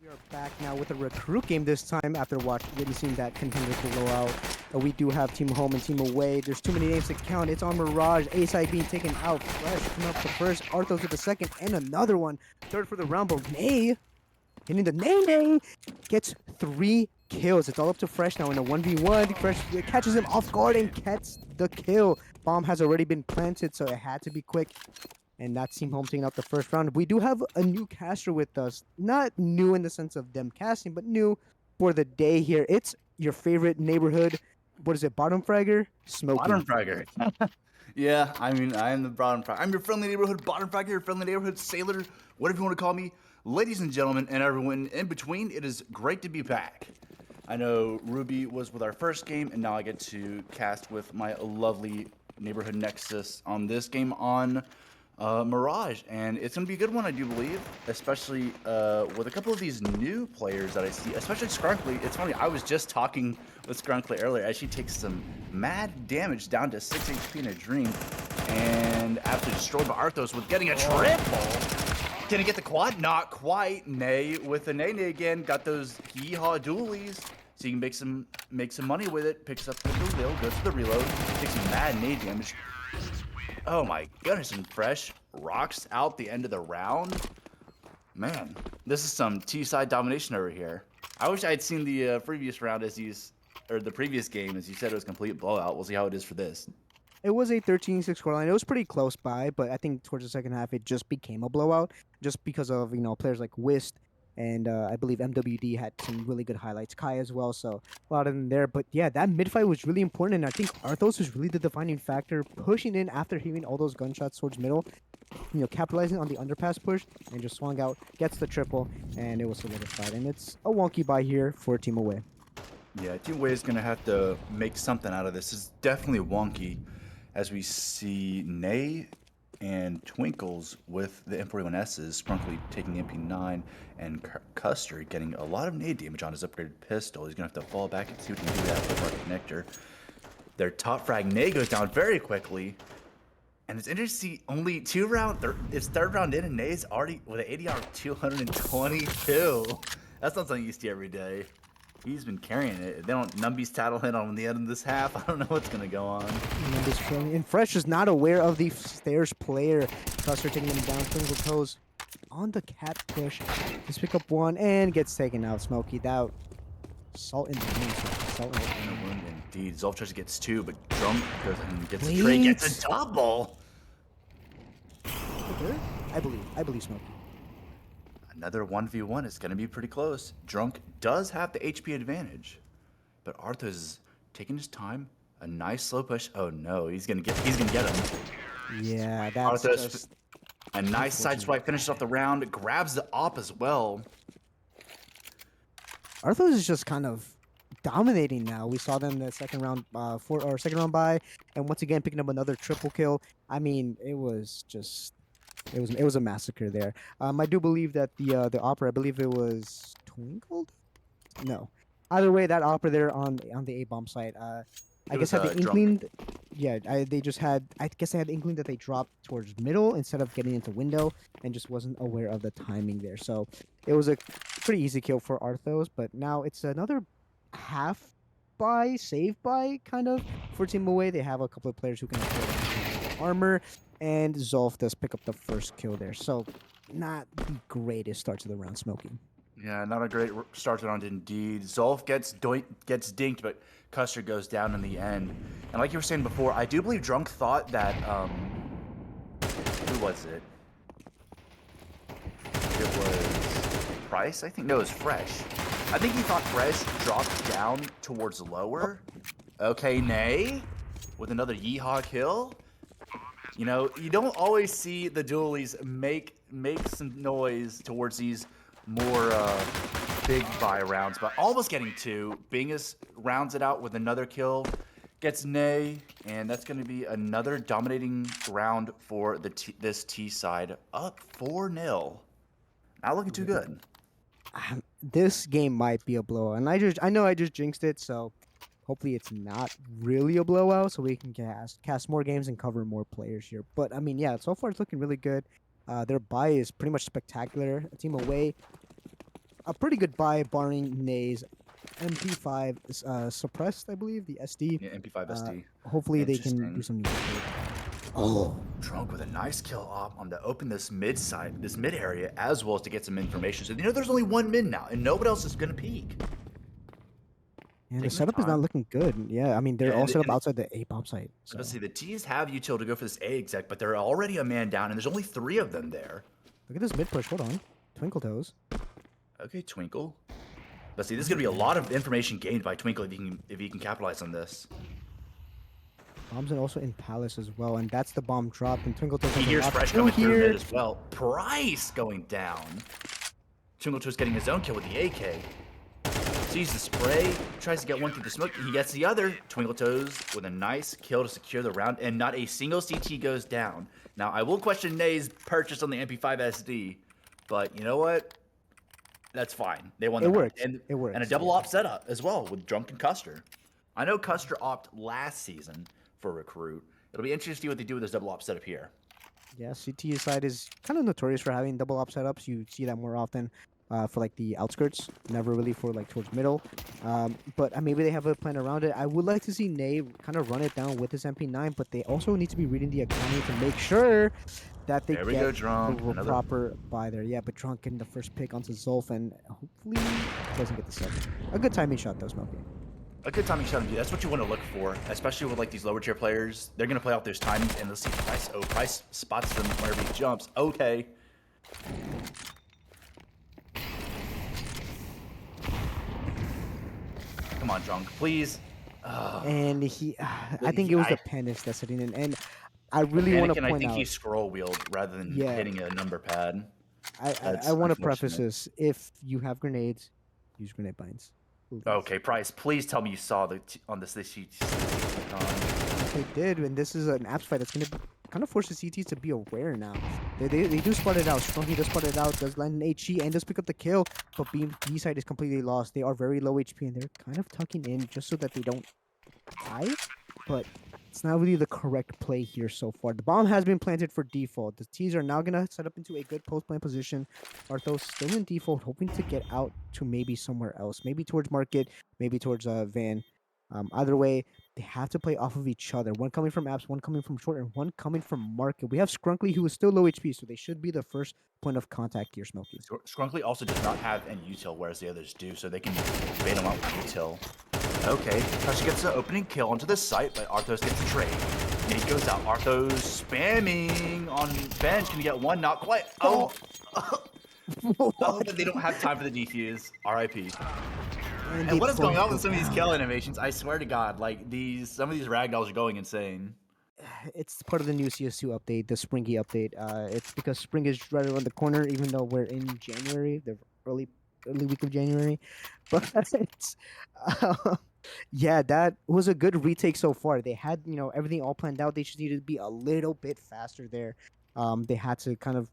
[SPEAKER 1] We are back now with a recruit game this time after witnessing that contender blowout. We do have team home and team away. There's too many names to count. It's on Mirage. A-side being taken out. Fresh coming up the first. Arthos with the second. And another one. Third for the round. But Nay, hitting the Nay, gets 3 kills. It's all up to Fresh now in a 1v1. Fresh catches him off guard and gets the kill. Bomb has already been planted, so it had to be quick. And that's Team Home taking out the first round. We do have a new caster with us. Not new in the sense of them casting, but new for the day here. It's your favorite neighborhood. What is it? Bottom fragger? Smokey.
[SPEAKER 3] Bottom fragger. Yeah, I mean, I am the bottom fragger. I'm your friendly neighborhood bottom fragger, your friendly neighborhood sailor, whatever you want to call me. Ladies and gentlemen, and everyone in between, it is great to be back. I know Ruby was with our first game, and now I get to cast with my lovely neighborhood Nexus on this game on Mirage, and it's gonna be a good one, I do believe, especially with a couple of these new players that I see, especially Scrunkly. It's funny, I was just talking with Scrunkly earlier as she takes some mad damage down to 6 HP in a dream, and after destroyed by Arthos with getting a triple. Can he get the quad? Not quite. Nay with the Nay again, got those yeehaw dualies, so you can make some money with it. Picks up the reload, goes to the reload, takes some mad Nay damage. Oh my goodness, and Fresh rocks out the end of the round. Man, this is some T-side domination over here. I wish I had seen the previous round or the previous game as you said it was a complete blowout. We'll see how it is for this.
[SPEAKER 1] It was a 13-6 scoreline. It was pretty close by, but I think towards the second half, it just became a blowout just because of, players like Whist and I believe MWD had some really good highlights. Kai as well, so a lot of them there. But yeah, that mid-fight was really important, and I think Arthos was really the defining factor, pushing in after hearing all those gunshots towards middle, capitalizing on the underpass push, and just swung out, gets the triple, and it was solidified. And it's a wonky buy here for Team Away.
[SPEAKER 3] Yeah, Team Away is going to have to make something out of this. It's definitely wonky as we see Nay and Twinkles with the M41Ss, Sprunkly taking the MP9, and Custer getting a lot of nade damage on his upgraded pistol. He's going to have to fall back and see what he can do that with our connector. Their top frag, Nay, goes down very quickly. And it's interesting to see only it's third round in, and Nay's already with an ADR of 222. That's not something you see every day. He's been carrying it. They don't Numby's tattle hit on the end of this half. I don't know what's gonna go on.
[SPEAKER 1] And Fresh is not aware of the stairs player. Custer taking him down, twinkle toes on the cat push. Let's pick up one and gets taken out. Smokey out. Salt in the wound. Salt in the wound.
[SPEAKER 3] Indeed. Zolf gets 2, but Drunk goes and gets a trade, gets a double.
[SPEAKER 1] I believe Smokey.
[SPEAKER 3] Another 1v1 is going to be pretty close. Drunk does have the HP advantage, but Arthos is taking his time. A nice slow push. Oh no, he's gonna get him.
[SPEAKER 1] Yeah, that's
[SPEAKER 3] Arthos,
[SPEAKER 1] just
[SPEAKER 3] a nice side swipe, finishes off the round, grabs the op as well.
[SPEAKER 1] Arthos is just kind of dominating now. We saw them in the second round second round by, and once again picking up another triple kill. I mean, it was a massacre there. I do believe that the opera, I believe it was Twinkled? No. Either way, that opera there on the A-bomb site, I guess had the inkling. Yeah, I guess they had the inkling that they dropped towards middle instead of getting into window, and just wasn't aware of the timing there. So it was a pretty easy kill for Arthos, but now it's another half buy, save buy kind of for Team Away. They have a couple of players who can afford armor. And Zolf does pick up the first kill there. So, not the greatest start to the round, Smokey.
[SPEAKER 3] Yeah, not a great start to the round indeed. Zolf gets dinked, but Custer goes down in the end. And like you were saying before, I do believe Drunk thought that, who was it? It was Price, I think? No, it was Fresh. I think he thought Fresh dropped down towards lower. Okay, Nay, with another yeehaw kill. You don't always see the dualies make some noise towards these more big buy rounds, but almost getting 2. Bingus rounds it out with another kill, gets Nay, and that's going to be another dominating round for this T side, up 4-0. Not looking too good.
[SPEAKER 1] This game might be a blowout, and I know I just jinxed it, so hopefully it's not really a blowout, so we can cast more games and cover more players here. But I mean, yeah, so far it's looking really good. Their buy is pretty much spectacular. Team Away a pretty good buy, barring Nays. MP5 is suppressed, I believe, the SD.
[SPEAKER 3] Yeah, MP5 SD.
[SPEAKER 1] Hopefully they can do
[SPEAKER 3] Interesting.
[SPEAKER 1] something. Oh,
[SPEAKER 3] Drunk with a nice kill op on to open this mid side, this mid area, as well as to get some information. So you know there's only one mid now, and nobody else is gonna peek.
[SPEAKER 1] and the
[SPEAKER 3] Taking
[SPEAKER 1] setup is not
[SPEAKER 3] time.
[SPEAKER 1] looking good. Yeah, I mean they're
[SPEAKER 3] Yeah,
[SPEAKER 1] all
[SPEAKER 3] and
[SPEAKER 1] set up
[SPEAKER 3] and
[SPEAKER 1] outside the A bomb site. So.
[SPEAKER 3] let's see, the T's have util to go for this A exec, but they're already a man down, and there's only 3 of them there.
[SPEAKER 1] Look at this mid push. Hold on, Twinkle Toes.
[SPEAKER 3] Okay, Twinkle. Let's see, this is gonna be a lot of information gained by Twinkle if he can capitalize on this.
[SPEAKER 1] Bombs and also in Palace as well, and that's the bomb drop. And Twinkle Toes
[SPEAKER 3] He
[SPEAKER 1] has a
[SPEAKER 3] hears
[SPEAKER 1] lot
[SPEAKER 3] Fresh
[SPEAKER 1] to do
[SPEAKER 3] coming through
[SPEAKER 1] here.
[SPEAKER 3] mid as well. Price going down. Twinkle Toes getting his own kill with the AK. Sees the spray, tries to get one through the smoke. He gets the other. Twinkle Toes with a nice kill to secure the round, and not a single CT goes down. Now, I will question Nay's purchase on the MP5 SD, but you know what? That's fine. They won the
[SPEAKER 1] It
[SPEAKER 3] round.
[SPEAKER 1] works.
[SPEAKER 3] And,
[SPEAKER 1] It works,
[SPEAKER 3] and a double
[SPEAKER 1] yeah.
[SPEAKER 3] op setup as well with Drunk and Custer. I know Custer opted last season for Recruit. It'll be interesting to see what they do with this double op setup here.
[SPEAKER 1] Yeah, CT side is kind of notorious for having double op setups. You see that more often for like the outskirts, never really for like towards middle. But maybe they have a plan around it. I would like to see Nay kind of run it down with his MP9, but they also need to be reading the economy to make sure that they
[SPEAKER 3] There we
[SPEAKER 1] get
[SPEAKER 3] go, Drunk.
[SPEAKER 1] the
[SPEAKER 3] Another
[SPEAKER 1] proper buy there. Yeah, but Drunk getting the first pick onto Zolf, and hopefully doesn't get the second. A good timing shot though, Smokey.
[SPEAKER 3] A good timing shot. That's what you want to look for, especially with like these lower tier players. They're gonna play off those timings, and let's see Price. Oh, Price spots them whenever he jumps. Okay. Come on, Drunk, please.
[SPEAKER 1] And he, I
[SPEAKER 3] But
[SPEAKER 1] think
[SPEAKER 3] he-
[SPEAKER 1] it was the
[SPEAKER 3] I-
[SPEAKER 1] Panish that's sitting in, and I really want to
[SPEAKER 3] Anakin, I
[SPEAKER 1] point
[SPEAKER 3] think
[SPEAKER 1] out.
[SPEAKER 3] he scroll wheeled rather than
[SPEAKER 1] Yeah.
[SPEAKER 3] hitting a number pad. That's
[SPEAKER 1] I want to preface
[SPEAKER 3] unfortunate.
[SPEAKER 1] this. If you have grenades, use grenade binds. Please.
[SPEAKER 3] Okay, Price, please tell me you saw the on this sheet.
[SPEAKER 1] If they did, and this is an apps fight that's going to kind of force the CTs to be aware now. They do spot it out. Strunky does spot it out, does land an HE, and does pick up the kill, but B side is completely lost. They are very low HP, and they're kind of tucking in just so that they don't die, but it's not really the correct play here so far. The bomb has been planted for default. The T's are now going to set up into a good post-plant position. Arthos still in default, hoping to get out to maybe somewhere else. Maybe towards Market, maybe towards Van. Either way, they have to play off of each other. One coming from Apps, one coming from Short, and one coming from Market. We have Skrunkly, who is still low HP, so they should be the first point of contact here, Smokey.
[SPEAKER 3] Skrunkly also does not have any util, whereas the others do, so they can bait him out with util. Okay, Tashi gets the opening kill onto the site, but Arthos gets the trade. And he goes out. Arthos spamming on bench. Can he get one? Not quite. Oh, oh, but they don't have time for the defuse. RIP. And what is going on with some of these kill animations? I swear to God, like some of these ragdolls are going insane.
[SPEAKER 1] It's part of the new CS2 update, the Springy update. It's because spring is right around the corner, even though we're in January, the early week of January. But it's, yeah, that was a good retake so far. They had everything all planned out. They just needed to be a little bit faster there. They had to kind of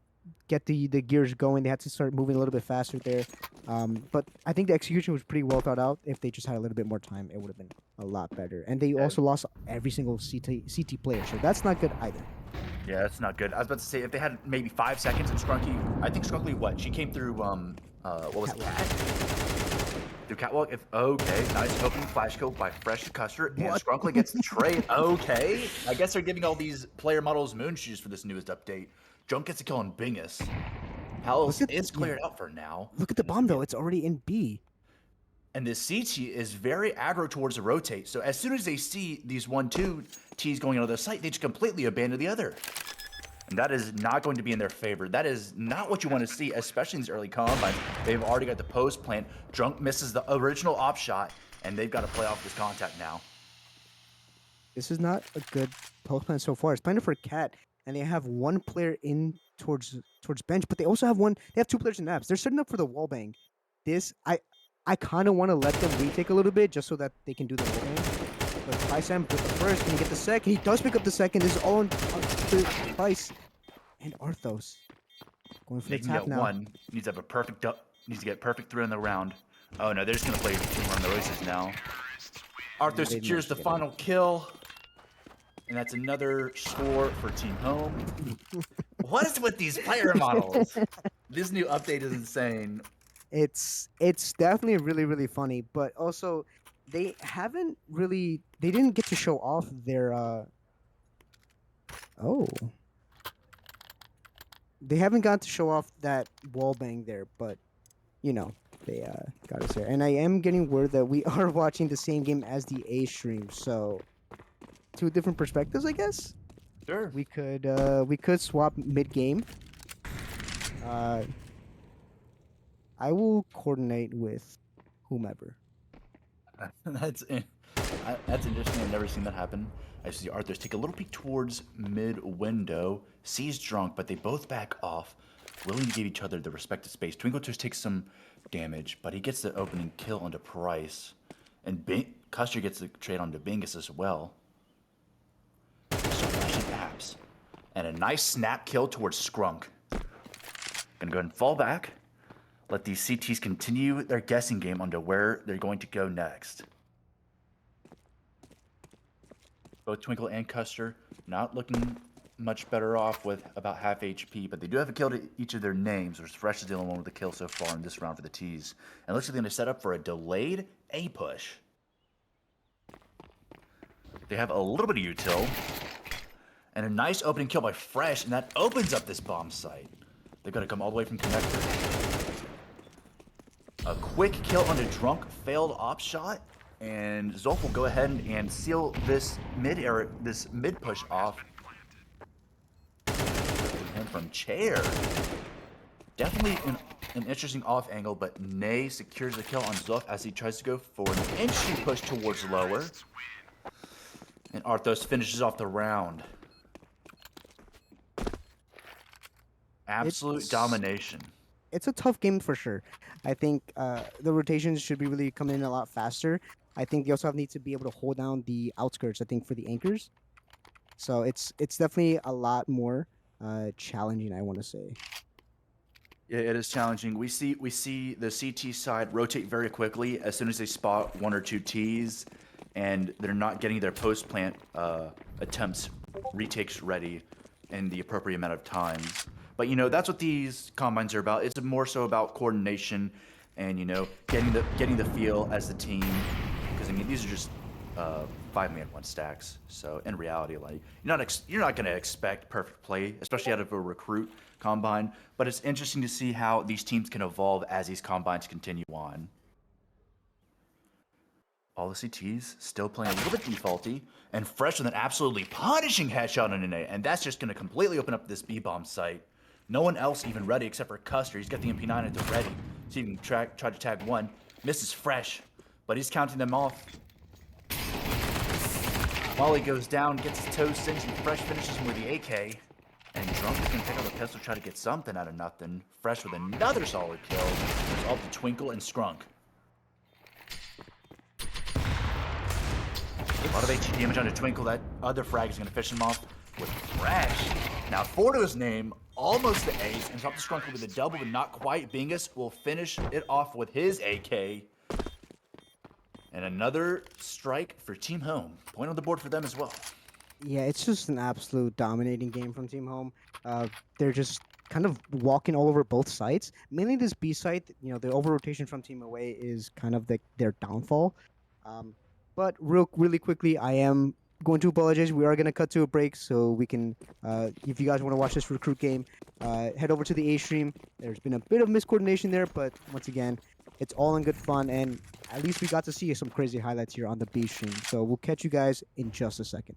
[SPEAKER 1] get the gears going. They had to start moving a little bit faster there. But I think the execution was pretty well thought out. If they just had a little bit more time, it would have been a lot better. And they also lost every single CT player, so that's not good either.
[SPEAKER 3] Yeah, that's not good. I was about to say, if they had maybe 5 seconds in Scrunky, I think Scrunky, what? She came through, what was it? Through Catwalk? Okay, nice opening flash kill by Fresh Custer, and Scrunkly gets the trade. Okay, I guess they're giving all these player models moon shoes for this newest update. Junk gets a kill on Bingus. Palace is cleared out for now.
[SPEAKER 1] Look at the bomb, though. It's already in B.
[SPEAKER 3] And this CT is very aggro towards the rotate. So as soon as they see these 1-2 Ts going onto the site, they just completely abandon the other. And that is not going to be in their favor. That is not what you want to see, especially in these early combines. They've already got the post plant. Drunk misses the original op shot, and they've got to play off this contact now.
[SPEAKER 1] This is not a good post plan so far. It's planted for Cat, and they have one player in towards bench, but they also have They have 2 players in apps. They're setting up for the wall bang. I kind of want to let them retake a little bit just so that they can do the wall bang. But Pricem with the first, can he get the second? He does pick up the second. This is all on Price and Arthos going for
[SPEAKER 3] They
[SPEAKER 1] the
[SPEAKER 3] can
[SPEAKER 1] tap
[SPEAKER 3] get
[SPEAKER 1] now.
[SPEAKER 3] one. Needs to have a perfect needs to get perfect 3 in the round. Oh no, they're just gonna play on the races now. Arthur
[SPEAKER 1] they
[SPEAKER 3] secures
[SPEAKER 1] managed
[SPEAKER 3] the
[SPEAKER 1] to get
[SPEAKER 3] final kill. And that's another score for Team Home. What is with these player models? This new update is insane.
[SPEAKER 1] It's definitely really funny, but also they didn't get to show off their oh they haven't got to show off that wall bang there, but you know, they got us there. And I am getting word that we are watching the same game as the A stream, so two different perspectives, I guess.
[SPEAKER 3] Sure.
[SPEAKER 1] We could swap mid game. Uh, I will coordinate with whomever.
[SPEAKER 3] That's that's interesting. I've never seen that happen. I see Arthur's take a little peek towards mid window. Sees drunk, but they both back off, willing to give each other the respective space. Twinkle Toes takes some damage, but he gets the opening kill onto Price, and Custer gets the trade onto Bingus as well. So flashing apps, and a nice snap kill towards Skrunk. Gonna go ahead and fall back. Let these CTs continue their guessing game onto where they're going to go next. Both Twinkle and Custer not looking much better off with about half HP, but they do have a kill to each of their names, whereas Fresh is the only one with a kill so far in this round for the T's. And it looks like they're going to set up for a delayed A push. They have a little bit of util, and a nice opening kill by Fresh, and that opens up this bomb site. They've got to come all the way from connector. A quick kill on a drunk failed op shot, and Zolf will go ahead and seal this mid push off. And from chair, definitely an interesting off angle, but Nay secures the kill on Zolf as he tries to go for an entry push towards lower, and Arthos finishes off the round. Absolute domination.
[SPEAKER 1] It's a tough game for sure. I think the rotations should be really coming in a lot faster. I think they also need to be able to hold down the outskirts, I think, for the anchors. So it's definitely a lot more challenging, I want to say.
[SPEAKER 3] Yeah, it is challenging. We see the CT side rotate very quickly as soon as they spot one or two Ts, and they're not getting their post plant attempts retakes ready in the appropriate amount of times. But you know that's what these combines are about. It's more so about coordination and getting the feel as the team. Because I mean these are just 5-man 1 stacks. So in reality, like you're not gonna expect perfect play, especially out of a recruit combine. But it's interesting to see how these teams can evolve as these combines continue on. All the CTs still playing a little bit defaulty, and Fresh with an absolutely punishing headshot on an A, and that's just going to completely open up this B-bomb site. No one else even ready except for Custer. He's got the MP9 at the ready, so he can try to tag one. Misses Fresh, but he's counting them off. Molly goes down, gets his toes singed, and Fresh finishes him with the AK. And Drunk is going to take out the pistol, try to get something out of nothing. Fresh with another solid kill. It's all to Twinkle and Skrunk. A lot of HE damage onto Twinkle. That other frag is going to fish him off with Fresh. Now, Fordo's name, almost the ace, and drop the Skrunkle with a double, but not quite. Bingus will finish it off with his AK. And another strike for Team Home. Point on the board for them as well.
[SPEAKER 1] Yeah, it's just an absolute dominating game from Team Home. They're just kind of walking all over both sides. Mainly this B site, the over rotation from Team Away is kind of their downfall. But really quickly, I am going to apologize. We are going to cut to a break so we can, if you guys want to watch this recruit game, head over to the A stream. There's been a bit of miscoordination there, but once again, it's all in good fun, and at least we got to see some crazy highlights here on the B stream. So we'll catch you guys in just a second.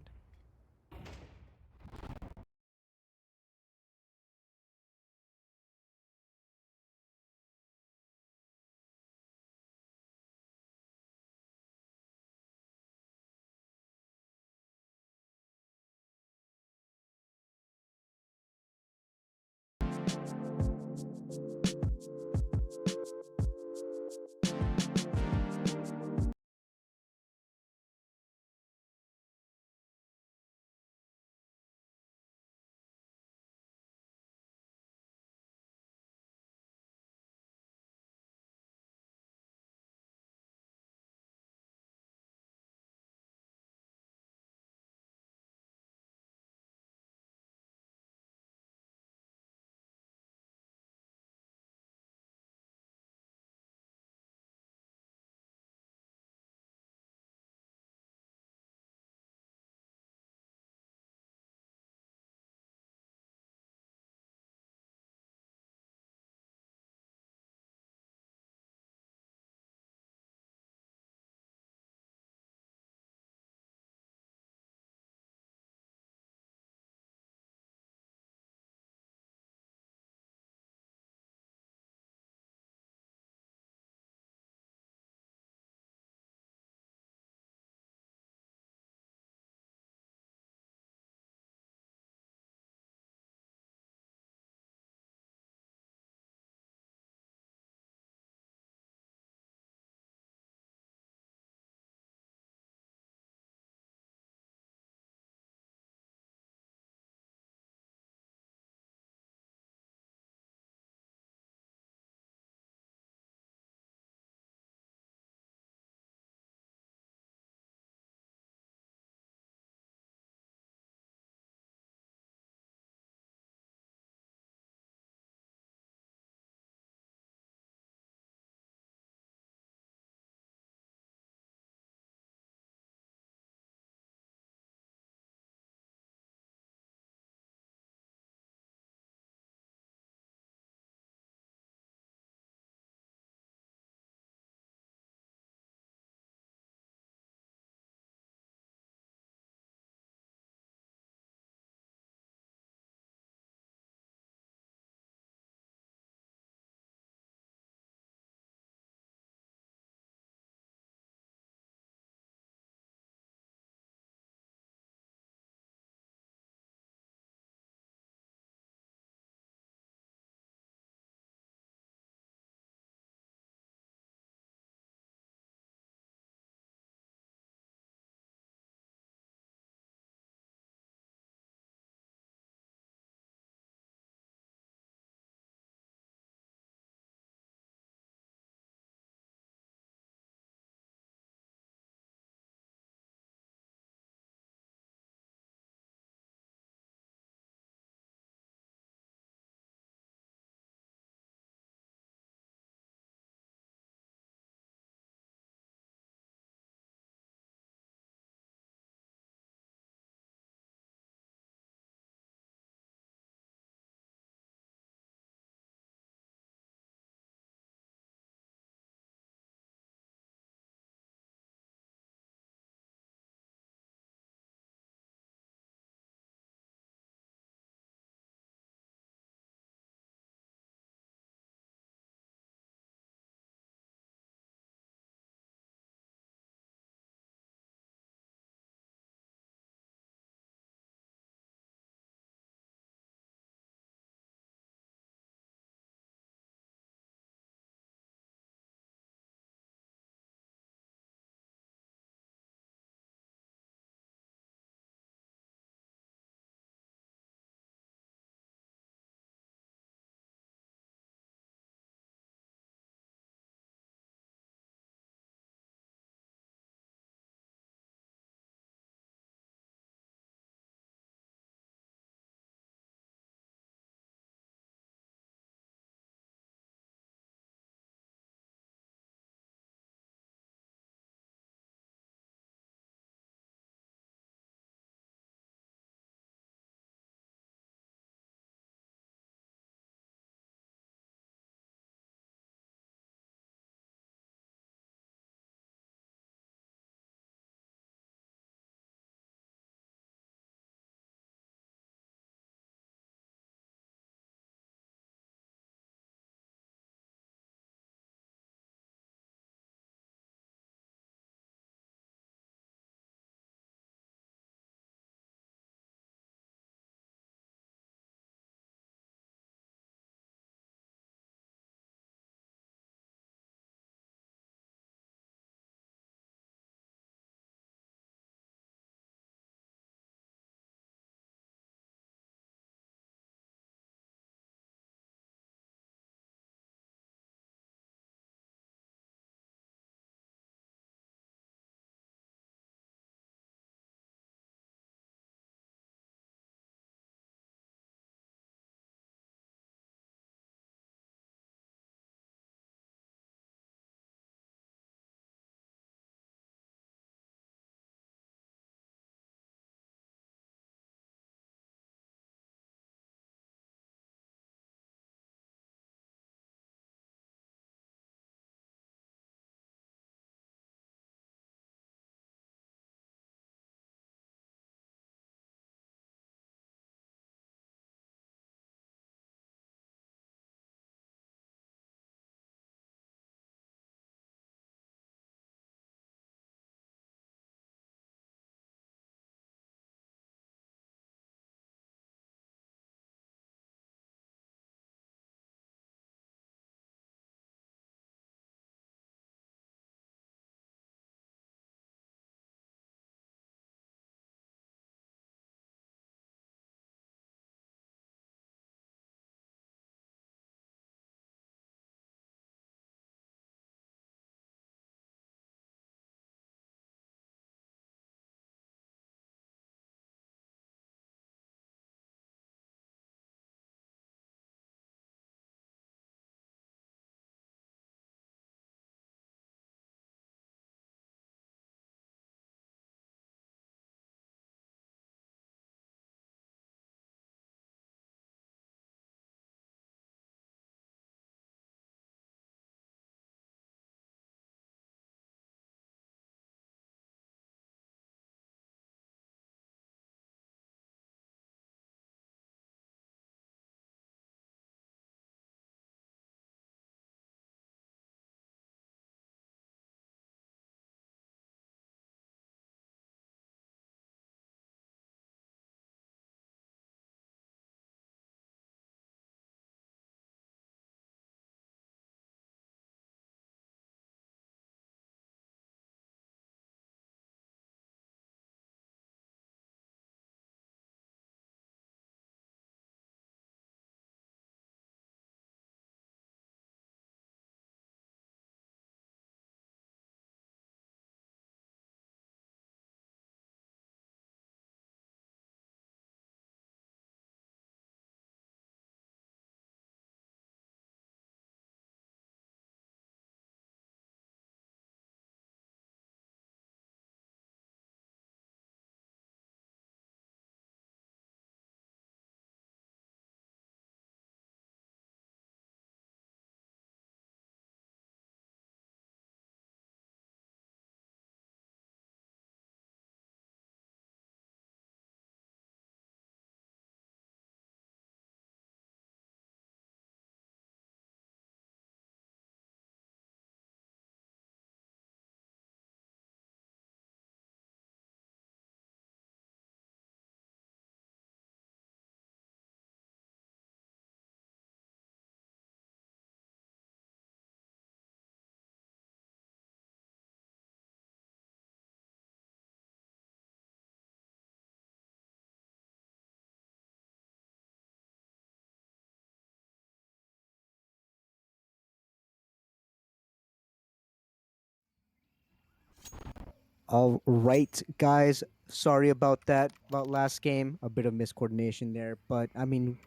[SPEAKER 1] All right, guys. Sorry about that. About last game, a bit of miscoordination there. But I mean,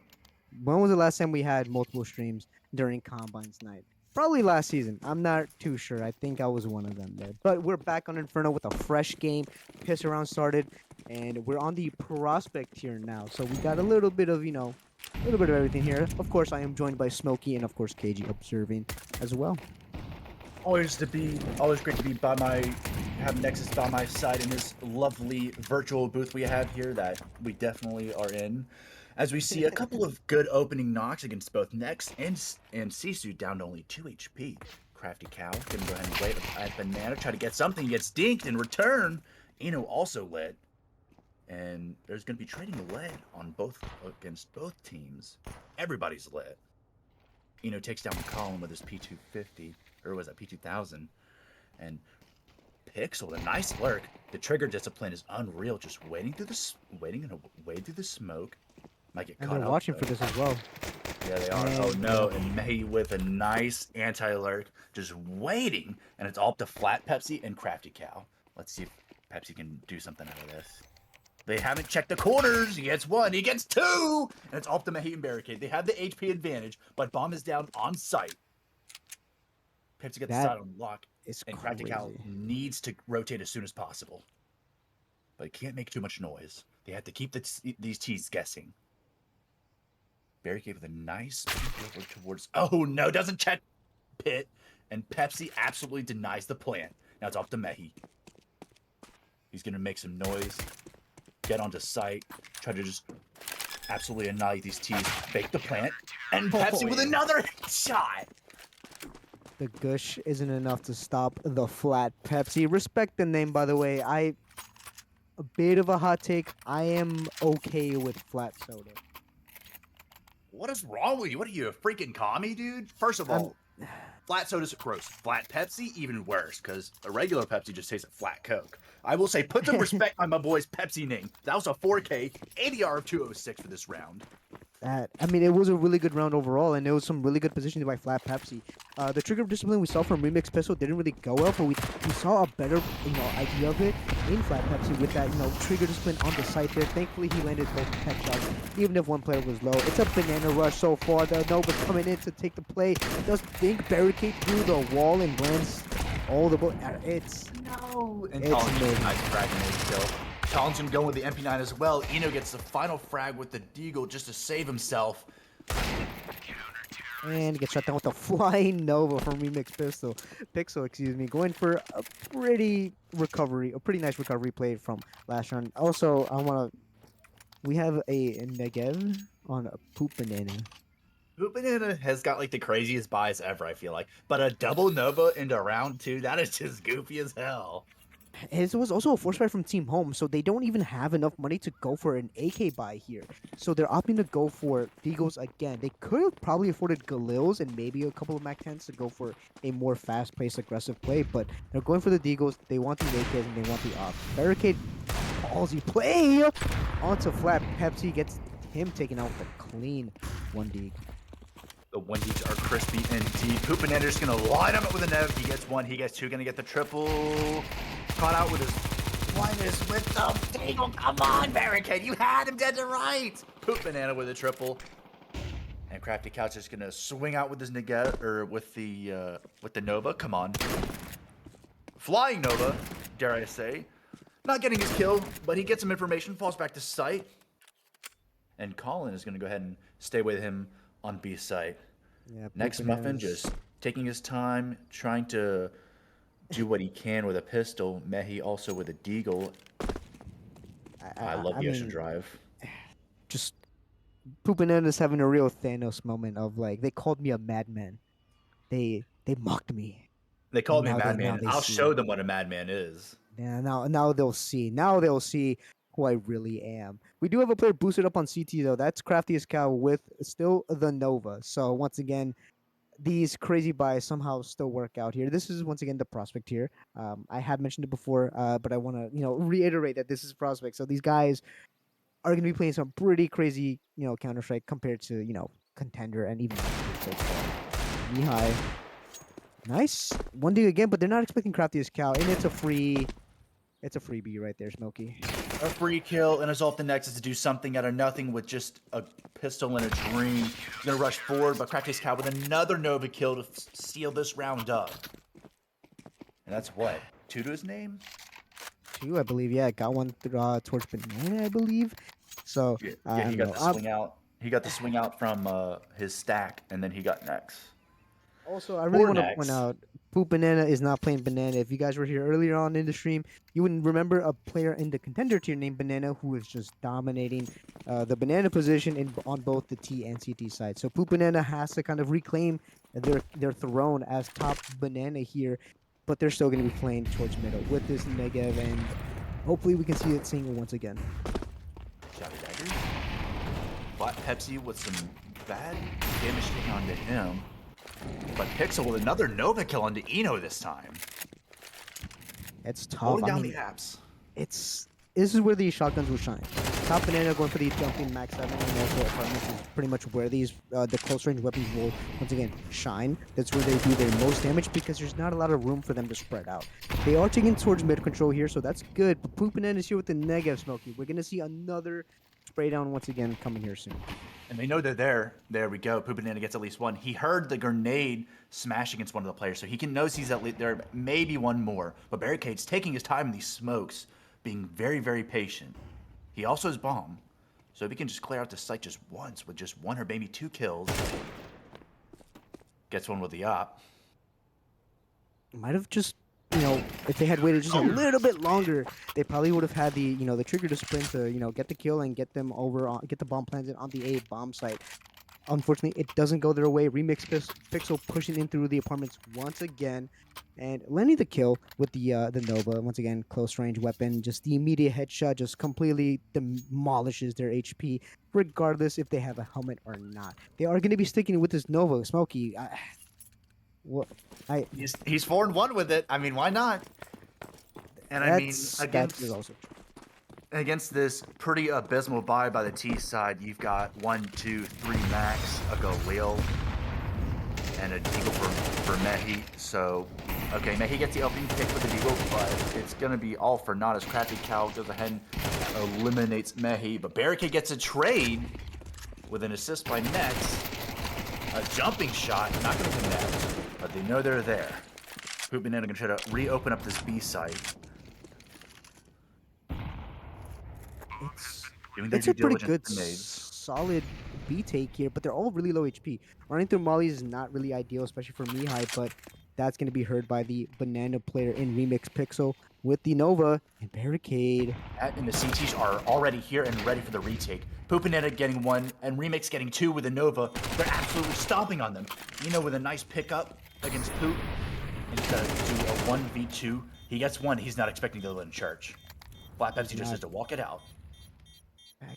[SPEAKER 1] when was the last time we had multiple streams during Combines night? Probably last season. I'm not too sure. I think I was one of them there. But we're back on Inferno with a fresh game. Piss around started, and we're on the prospect here now. So we got a little bit of, a little bit of everything here. Of course, I am joined by Smokey and of course KG observing as well.
[SPEAKER 3] Always great to be have Nexus by my side in this lovely virtual booth we have here that we definitely are in. As we see a couple of good opening knocks against both Nex and Sisu down to only 2 HP. Crafty Cow gonna go ahead and wait at Banana, try to get something, gets dinked in return. Eno also lit. And there's gonna be trading lead on against both teams. Everybody's lit. Eno takes down Colin with his P250, or was that P2000? And Pixel, a nice lurk. The trigger discipline is unreal. Just waiting through the smoke. Might get
[SPEAKER 1] And
[SPEAKER 3] caught
[SPEAKER 1] they're
[SPEAKER 3] out,
[SPEAKER 1] watching
[SPEAKER 3] though.
[SPEAKER 1] for this as well.
[SPEAKER 3] Yeah, they are. Oh no! And May with a nice anti-lurk, just waiting, and it's all up to Flat Pepsi and Crafty Cow. Let's see if Pepsi can do something out of this. They haven't checked the corners. He gets one. He gets two. And it's off the Mahi and Barricade. They have the HP advantage, but Bomb is down on site. Pepsi gets the side on lock.
[SPEAKER 1] It's
[SPEAKER 3] And Crafty Cow
[SPEAKER 1] crazy.
[SPEAKER 3] needs to rotate as soon as possible. But he can't make too much noise. They have to keep these T's guessing. Barricade with a nice peek over towards... Oh, no. Doesn't check Pit. And Pepsi absolutely denies the plant. Now it's off to Mehi. He's going to make some noise. Get onto site, try to just absolutely annihilate these T's, fake the plant, and Pepsi with another shot.
[SPEAKER 1] The gush isn't enough to stop the Flat Pepsi. Respect the name, by the way. A bit of a hot take. I am okay with flat soda.
[SPEAKER 3] What is wrong with you? What are you, a freaking commie, dude? First of all, flat soda's gross. Flat Pepsi, even worse, because a regular Pepsi just tastes like flat Coke. I will say, put some respect on my boy's Pepsi name. That was a 4K ADR of 206 for this round.
[SPEAKER 1] I mean, it was a really good round overall, and there was some really good positioning by Flat Pepsi. The trigger discipline we saw from Remix Pistol didn't really go well, but we saw a better, idea of it in Flat Pepsi with that, trigger discipline on the site there. Thankfully, he landed both tech shots, even if one player was low. It's a banana rush so far. The Nova's coming in to take the play. Does Think barricade through the wall and lands all the bullets.
[SPEAKER 3] No. And
[SPEAKER 1] It's
[SPEAKER 3] Collins
[SPEAKER 1] amazing.
[SPEAKER 3] nice fragging his kill. Collins gonna go with the MP9 as well. Eno gets the final frag with the Deagle just to save himself.
[SPEAKER 1] And gets shot down with a flying Nova from Remix Pixel, excuse me, going for a pretty nice recovery play from last round. Also, we have a Negev on a Poop Banana.
[SPEAKER 3] Poop Banana has got like the craziest buys ever, I feel like. But a double Nova into round 2, that is just goofy as hell.
[SPEAKER 1] It was also a force buy from Team Home, so they don't even have enough money to go for an AK buy here. So they're opting to go for Deagles again. They could have probably afforded Galils and maybe a couple of Mac 10s to go for a more fast-paced, aggressive play, but they're going for the Deagles. They want the AKs and they want the off. Barricade, ballsy play onto Flat Pepsi, gets him taken out with a clean 1 Deag.
[SPEAKER 3] The Wendy's are crispy indeed. Poop Banana just gonna line him up with a Nev. He gets 1, he gets 2, gonna get the triple. Caught out with his blindness with the Deagle. Come on, Barricade, you had him dead to right. Poop Banana with a triple. And Crafty Couch is gonna swing out with his with the Nova. Come on. Flying Nova, dare I say. Not getting his kill, but he gets some information, falls back to site. And Colin is gonna go ahead and stay with him on B site.
[SPEAKER 1] Yeah,
[SPEAKER 3] Next Muffin just taking his time, trying to do what he can with a pistol. Mehi also with a Deagle. I love the Ocean Drive.
[SPEAKER 1] Just Poop Banana's having a real Thanos moment of like, they called me a madman. They mocked me.
[SPEAKER 3] They called me a
[SPEAKER 1] Now
[SPEAKER 3] madman.
[SPEAKER 1] they
[SPEAKER 3] I'll
[SPEAKER 1] see
[SPEAKER 3] show
[SPEAKER 1] it.
[SPEAKER 3] them what a madman is.
[SPEAKER 1] Yeah, now they'll see. Now they'll see who I really am. We do have a player boosted up on CT though. That's Craftiest Cow with still the Nova. So once again, these crazy buys somehow still work out here. This is once again the prospect here. I have mentioned it before, but I want to reiterate that this is prospect. So these guys are going to be playing some pretty crazy Counter Strike compared to Contender and even so far. Mihai, nice 1 D again, but they're not expecting Craftiest Cow, and it's a free It's a freebie right there, Smokey.
[SPEAKER 3] A free kill, and his ult the next is to do something out of nothing with just a pistol and a dream. He's gonna rush forward, but Crafty's Cow with another Nova kill to seal this round up. And that's what? 2 to his name?
[SPEAKER 1] 2, I believe. Yeah, got one towards Banana, I believe. So
[SPEAKER 3] Yeah, he got the swing out. He got the swing out from his stack, and then he got next.
[SPEAKER 1] Also, I really want to
[SPEAKER 3] Next.
[SPEAKER 1] point out, Poop Banana is not playing Banana. If you guys were here earlier on in the stream, you wouldn't remember a player in the contender tier named Banana who was just dominating the Banana position on both the T and CT side. So Poop Banana has to kind of reclaim their throne as top Banana here, but they're still going to be playing towards middle with this Negev, and hopefully we can see it single once again.
[SPEAKER 3] Shadow Dagger. Black Pepsi with some bad damage taken onto him. But Pixel with another Nova kill onto Eno this time.
[SPEAKER 1] It's tough.
[SPEAKER 3] Holding
[SPEAKER 1] I
[SPEAKER 3] down
[SPEAKER 1] mean,
[SPEAKER 3] the apps.
[SPEAKER 1] this is where these shotguns will shine. Top Banana going for the jumping max 7 and also apartments is pretty much where these the close range weapons will once again shine. That's where they do their most damage because there's not a lot of room for them to spread out. They are taking towards mid control here, so that's good. But Poop Banana is here with the negative, Smokey. We're gonna see another spray down once again coming here soon.
[SPEAKER 3] And they know they're there. There we go. Poopinana gets at least one. He heard the grenade smash against one of the players, so he knows he's at least there. Maybe one more. But Barricade's taking his time in these smokes, being very, very patient. He also has bomb, so if he can just clear out the site just once with just 1 or maybe 2 kills, gets one with the op.
[SPEAKER 1] Might have just, if they had waited just a little bit longer, they probably would have had the trigger to sprint to, get the kill and get them get the bomb planted on the A bomb site. Unfortunately, it doesn't go their way. Remix Pixel pushing in through the apartments once again, and landing the kill with the Nova. Once again, close range weapon. Just the immediate headshot just completely demolishes their HP, regardless if they have a helmet or not. They are going to be sticking with this Nova. Smokey,
[SPEAKER 3] He's 4-1 with it. I mean, why not? And I mean, against this pretty abysmal buy by the T side, you've got 1, 2, 3 max, a Galil, and a Deagle for Mehi. So, okay, Mehi gets the opening pick with the Deagle, but it's going to be all for naught as Crafty Cow goes ahead and eliminates Mehi. But Barricade gets a trade with an assist by Nex. A jumping shot, not going to connect, but they know they're there. Poop Banana going to try to reopen up this B site.
[SPEAKER 1] It's a pretty good, solid B take here, but they're all really low HP. Running through mollies is not really ideal, especially for Mihai, but that's going to be heard by the Banana player in Remix Pixel with the Nova and Barricade.
[SPEAKER 3] And the CTs are already here and ready for the retake. Poopinetta getting 1 and Remix getting 2 with the Nova. They're absolutely stomping on them. With a nice pickup against Poop. And he's got to do a 1v2. He gets 1. He's not expecting to go in church. Black Pepsi just has to walk it out.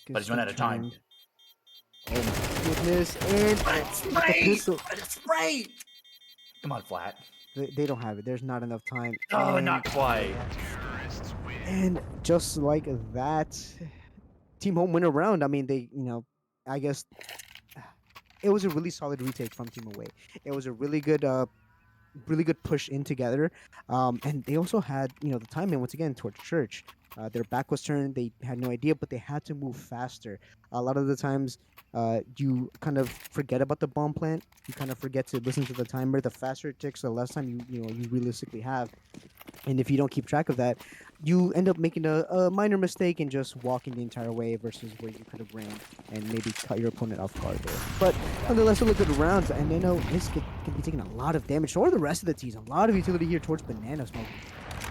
[SPEAKER 3] But he's run out of time.
[SPEAKER 1] Oh my goodness. And the pistol.
[SPEAKER 3] It's right. Come on, Flat.
[SPEAKER 1] They don't have it. There's not enough time.
[SPEAKER 3] Oh, not quite.
[SPEAKER 1] And just like that, Team Home went around. I mean, they, I guess it was a really solid retake from Team Away. It was a really good push in together. And they also had, the timing once again towards Church. Their back was turned. They had no idea, but they had to move faster. A lot of the times, you kind of forget about the bomb plant. You kind of forget to listen to the timer. The faster it ticks, the less time you realistically have. And if you don't keep track of that, you end up making a minor mistake and just walking the entire way versus where you could have ran and maybe cut your opponent off guard there. But nonetheless, a good round. And this could be taking a lot of damage. So are the rest of the teams. A lot of utility here towards Banana Smoke.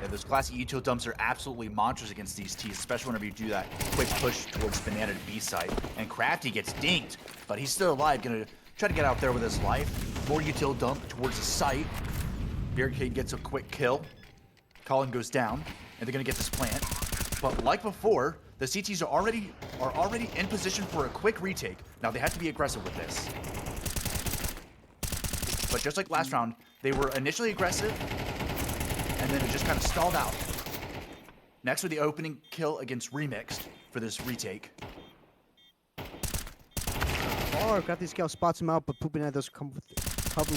[SPEAKER 3] Yeah, those classic util dumps are absolutely monsters against these T's, especially whenever you do that quick push towards Banana to B side. And Crafty gets dinked, but he's still alive, gonna try to get out there with his life. More util dump towards the site. Barricade gets a quick kill. Colin goes down, and they're gonna get this plant. But like before, the CTs are already in position for a quick retake. Now they have to be aggressive with this. But just like last round, they were initially aggressive, and then it just kind of stalled out. Next with the opening kill against Remixed for this retake.
[SPEAKER 1] Crafty Scout spots him out, but Poopinetta does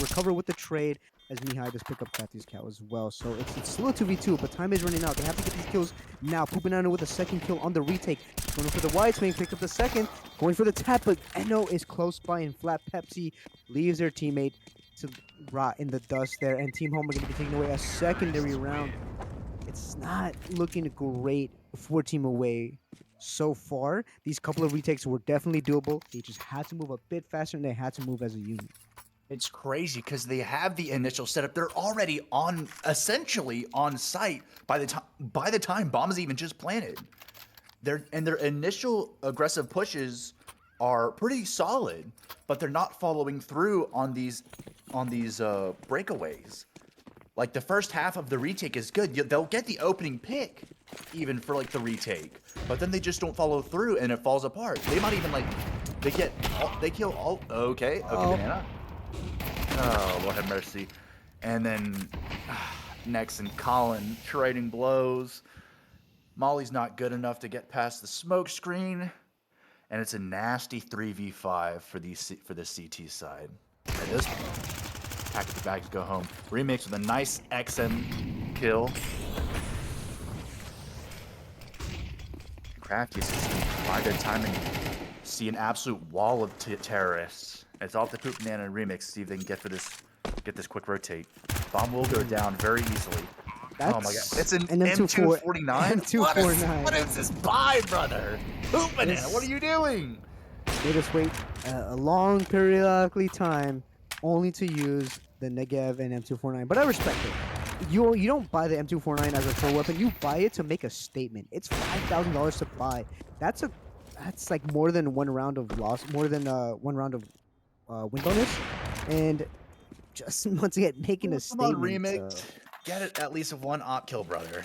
[SPEAKER 1] recover with the trade. as Mihai does pick up Kathy's cow as well. So it's still a 2v2, but time is running out. They have to get these kills now. Pupanano with a second kill on the retake. Going for the wide swing, picked up the second. Going for the tap, but Eno is close by, and Flat Pepsi leaves their teammate to rot in the dust there. And Team Home are going to be taking away a secondary round. It's not looking great for Team Away so far. These couple of retakes were definitely doable. They just had to move a bit faster, and they had to move as a unit.
[SPEAKER 3] It's crazy because they have the initial setup. They're already essentially on site by the time bombs even just planted. Their initial aggressive pushes are pretty solid, but they're not following through on these breakaways. Like the first half of the retake is good. They'll get the opening pick even for like the retake, but then they just don't follow through and it falls apart. They might even they kill all. Okay, Banana. Oh, Lord have mercy. And then Nex and Colin trading blows. Molly's not good enough to get past the smoke screen, and it's a nasty 3v5 for the CT side. At this point, pack the bags, go home. Remix with a nice XM kill. Crafty is by good timing. See an absolute wall of terrorists. It's off the Poop Banana Remix. See if they can get this quick rotate. Bomb will go down very easily. Oh my god. It's an M249?
[SPEAKER 1] M249.
[SPEAKER 3] What is this buy, brother? Poop Banana, what are you doing?
[SPEAKER 1] Made us wait a long periodically time only to use the Negev and M249. But I respect it. You don't buy the M249 as a full weapon. You buy it to make a statement. It's $5,000 to buy. That's like more than one round of loss, more than one round of win bonus, and just once again making a statement.
[SPEAKER 3] Come on, Remix. Get it at least one op kill, brother.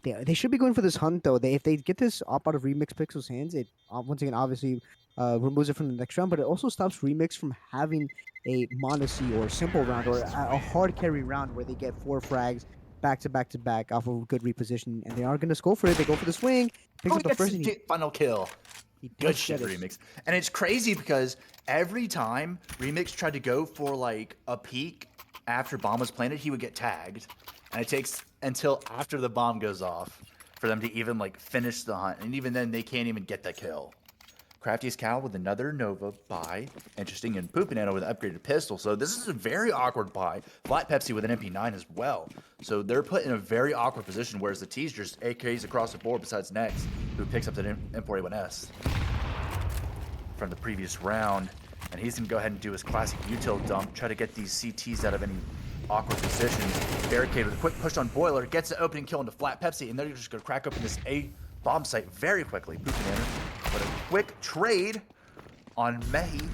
[SPEAKER 1] They should be going for this hunt though. If they get this op out of Remix Pixel's hands, it once again obviously removes it from the next round, but it also stops Remix from having a Monacy or simple round or a hard carry round where they get 4 frags back to back to back off of good repositioning, and they are going to go for it. They go for the swing, picks up the first
[SPEAKER 3] final kill. Good shit, Remix. And it's crazy because every time Remix tried to go for like a peek after bomb was planted, he would get tagged. And it takes until after the bomb goes off for them to even like finish the hunt. And even then, they can't even get the kill. Craftiest Cow with another Nova buy. Interesting. And Poop Banana with an upgraded pistol. So this is a very awkward buy. Flat Pepsi with an MP9 as well. So they're put in a very awkward position, whereas the T's just AKs across the board besides Nex, who picks up the M4A1S from the previous round. And he's going to go ahead and do his classic util dump, try to get these CTs out of any awkward positions. Barricade with a quick push on Boiler, gets the opening kill into Flat Pepsi, and they're just going to crack open this A bomb site very quickly. Poop Banana with a quick trade on Mehi.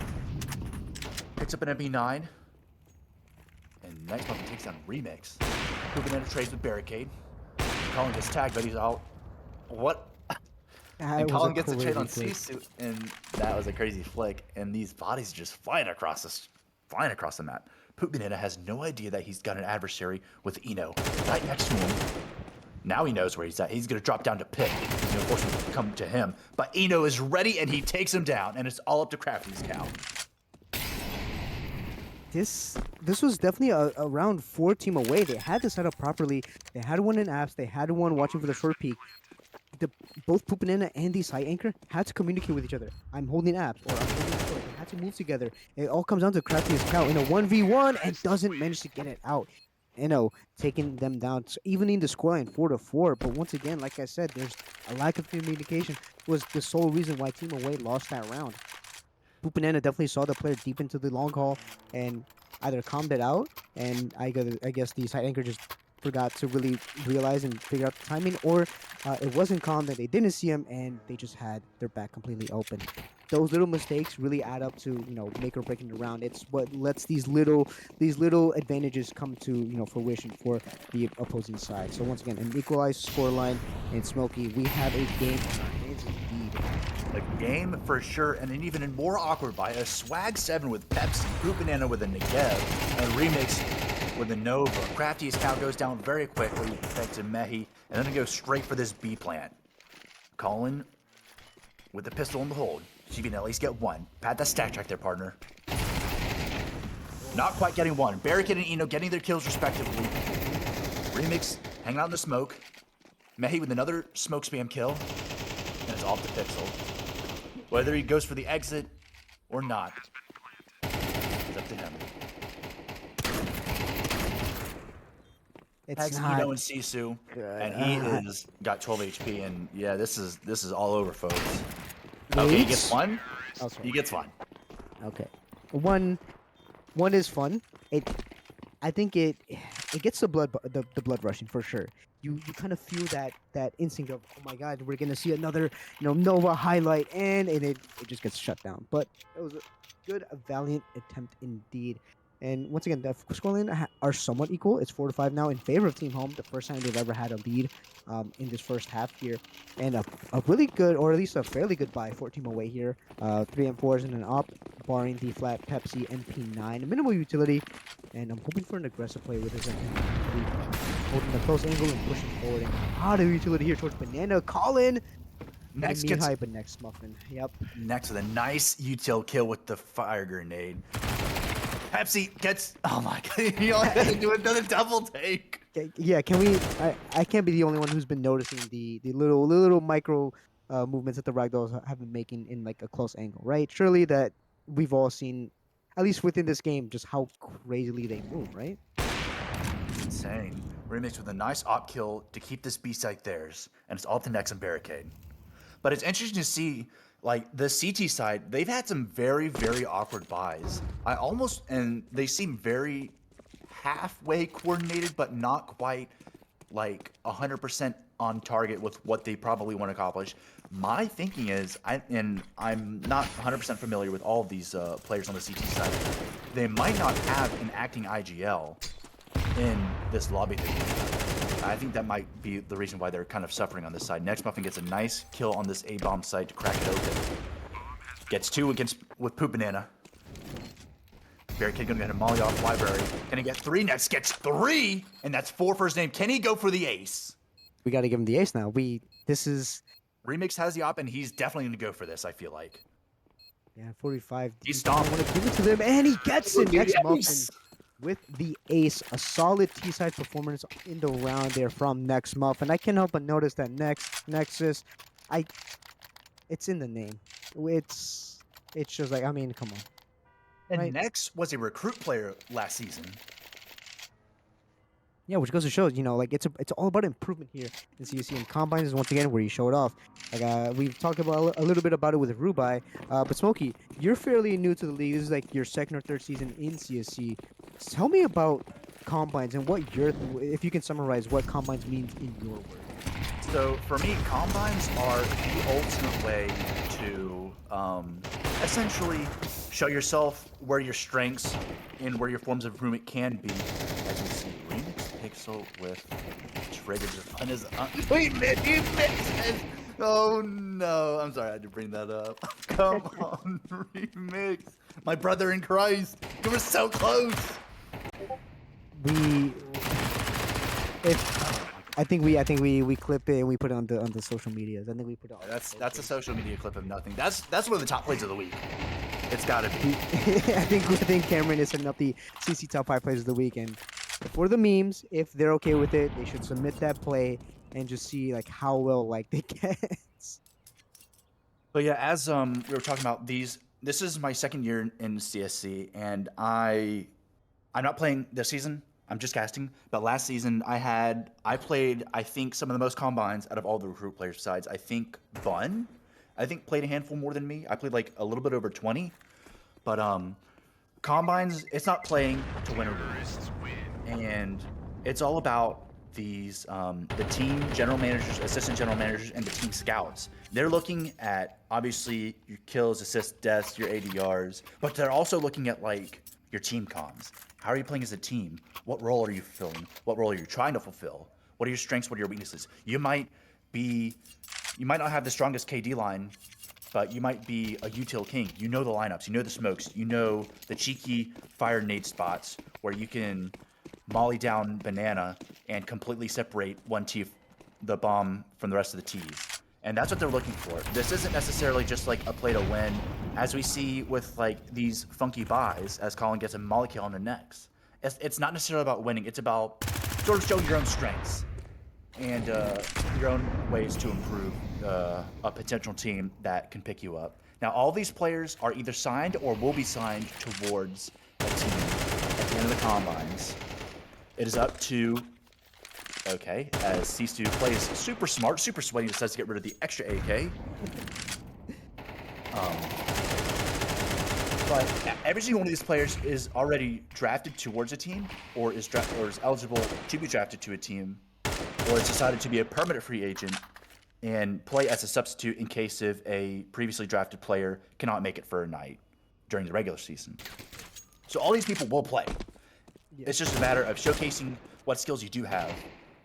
[SPEAKER 3] Picks up an MP9. And next one takes down Remix. Poop Banana trades with Barricade. Colin gets tagged, but he's out. What? And Colin gets a trade on C-Suit, and that was a crazy flick. And these bodies just flying across the map. Poop Banana has no idea that he's got an adversary with Eno right next to him. Now he knows where he's at. He's going to drop down to pick. He's going to force him to come to him. But Eno is ready, and he takes him down. And it's all up to Crafty's Cow.
[SPEAKER 1] This was definitely a round 4 Team Away. They had to set up properly. They had one in apps. They had one watching for the short peak. Both Poop Banana and the site anchor had to communicate with each other. I'm holding apps, or I'm holding short. They had to move together. It all comes down to Crafty's Cow in a 1v1 and doesn't manage to get it out. Taking them down, evening the scoreline 4-4. But once again, like I said, there's a lack of communication was the sole reason why Team Away lost that round. Poop Banana definitely saw the player deep into the long haul and either calmed it out, and I guess the side anchor just forgot to really realize and figure out the timing, or it wasn't calm that they didn't see him and they just had their back completely open. Those little mistakes really add up to make or breaking the round. It's what lets these little advantages come to fruition for the opposing side. So once again, an equalized scoreline in Smokey. We have a game on our hands indeed.
[SPEAKER 3] A game for sure, and an even more awkward buy. A Swag 7 with Pepsi, Poop Banana with a Negev, and Remix with a Nova. Crafty's Cow goes down very quickly thanks to Mehi, and then they go straight for this B plant. Colin with the pistol in the hold. So you can at least get one. Pat that stack track there, partner. Not quite getting one. Barricade and Eno getting their kills respectively. Remix hanging out in the smoke. Mehi with another smoke spam kill. And it's off the pixel. Whether he goes for the exit or not, it's up to him.
[SPEAKER 1] It's
[SPEAKER 3] Has
[SPEAKER 1] not
[SPEAKER 3] Eno and Sisu,
[SPEAKER 1] good.
[SPEAKER 3] and he is got 12 HP, and yeah, this is all over, folks. Okay, he gets one.
[SPEAKER 1] Oh, sorry.
[SPEAKER 3] He gets one.
[SPEAKER 1] Okay. One is fun. I think it gets the blood rushing for sure. You kind of feel that instinct of, oh my god, we're gonna see another Nova highlight, and it just gets shut down. But it was a good, a valiant attempt indeed. And once again, the scoreline are somewhat equal. It's 4-5 now in favor of Team Home. The first time they've ever had a lead in this first half here, and a really good, or at least a fairly good buy for Team Away here. 3 and 4s and an op, barring the flat Pepsi MP9, minimal utility, and I'm hoping for an aggressive play with his holding the close angle and pushing forward. And a lot of utility here towards Banana. Colin.
[SPEAKER 3] Next
[SPEAKER 1] knee
[SPEAKER 3] gets
[SPEAKER 1] high, but next Muffin. Yep.
[SPEAKER 3] next with a nice util kill with the fire grenade. Pepsi gets, oh my god, he only has to do another double take.
[SPEAKER 1] Yeah, can we? I can't be the only one who's been noticing the little micro movements that the ragdolls have been making in like a close angle, right? Surely that we've all seen, at least within this game, just how crazily they move, right?
[SPEAKER 3] It's insane. Remix with a nice op kill to keep this B-side theirs, and it's all up to Nex and Barricade. But it's interesting to see, like, the CT side, they've had some very, very awkward buys. And they seem very halfway coordinated, but not quite, like, 100% on target with what they probably want to accomplish. My thinking is, and I'm not 100% familiar with all of these players on the CT side, they might not have an acting IGL in this lobby thing. I think that might be the reason why they're kind of suffering on this side. Next Muffin gets a nice kill on this A-bomb site to crack it open. Gets 2 with Poop Banana. Barricade gonna get a molly off library. Can he get 3? Next gets 3, and that's 4 for his name. Can he go for the ace?
[SPEAKER 1] We got to give him the ace now. This is
[SPEAKER 3] Remix has the op, and he's definitely gonna go for this, I feel like.
[SPEAKER 1] 45.
[SPEAKER 3] He stomped.
[SPEAKER 1] I want to give it to them, and he gets it. Next
[SPEAKER 3] Yes.
[SPEAKER 1] Muffin with the ace. A solid T-side performance in the round there from Next Muffin. I can't help but notice that Nexus, it's in the name. It's just like, I mean, come on.
[SPEAKER 3] And
[SPEAKER 1] Right.
[SPEAKER 3] Nex was a recruit player last season.
[SPEAKER 1] Yeah, which goes to show, like it's all about improvement here in CSC, and Combines is once again where you show it off. Like we've talked about a little bit about it with Rubai, but Smokey, you're fairly new to the league. This is like your second or third season in CSC. Tell me about Combines and what if you can summarize what Combines means in your words.
[SPEAKER 3] So for me, combines are the ultimate way to essentially show yourself where your strengths and where your forms of improvement can be. As you see, Remix Pixel with trigger just on his. Wait, man, he mixes. Oh no! I'm sorry, I had to bring that up. Come on, Remix, my brother in Christ. You were so close.
[SPEAKER 1] I think we clip it and we put it on the social medias. I think we put it on.
[SPEAKER 3] That's a social media clip of nothing. That's one of the top plays of the week. It's gotta be.
[SPEAKER 1] I think Cameron is setting up the CC top 5 plays of the week, and for the memes, if they're okay with it, they should submit that play and just see like how well like they get.
[SPEAKER 3] But yeah, as we were talking about these, this is my second year in CSC, and I'm not playing this season. I'm just casting. But last season, I played, I think, some of the most combines out of all the recruit players besides, I think, Bun. I think played a handful more than me. I played like a little bit over 20. But combines, it's not playing to win or lose. And it's all about these the team general managers, assistant general managers, and the team scouts. They're looking at, obviously, your kills, assists, deaths, your ADRs, but they're also looking at like your team comms. How are you playing as a team? What role are you fulfilling? What role are you trying to fulfill? What are your strengths? What are your weaknesses? You might not have the strongest KD line, but you might be a util king. You know the lineups, you know the smokes, you know the cheeky fire nade spots where you can molly down Banana and completely separate one T, the bomb, from the rest of the Ts. And that's what they're looking for. This isn't necessarily just like a play to win, as we see with like these funky buys as Colin gets a molecule on the next. It's not necessarily about winning. It's about sort of showing your own strengths and your own ways to improve a potential team that can pick you up. Now, all these players are either signed or will be signed towards a team at the end of the combines. It is up to, okay, as CSU plays super smart, super sweaty, decides to get rid of the extra AK. But every single one of these players is already drafted towards a team, or is eligible to be drafted to a team, or has decided to be a permanent free agent and play as a substitute in case if a previously drafted player cannot make it for a night during the regular season. So all these people will play. Yeah. It's just a matter of showcasing what skills you do have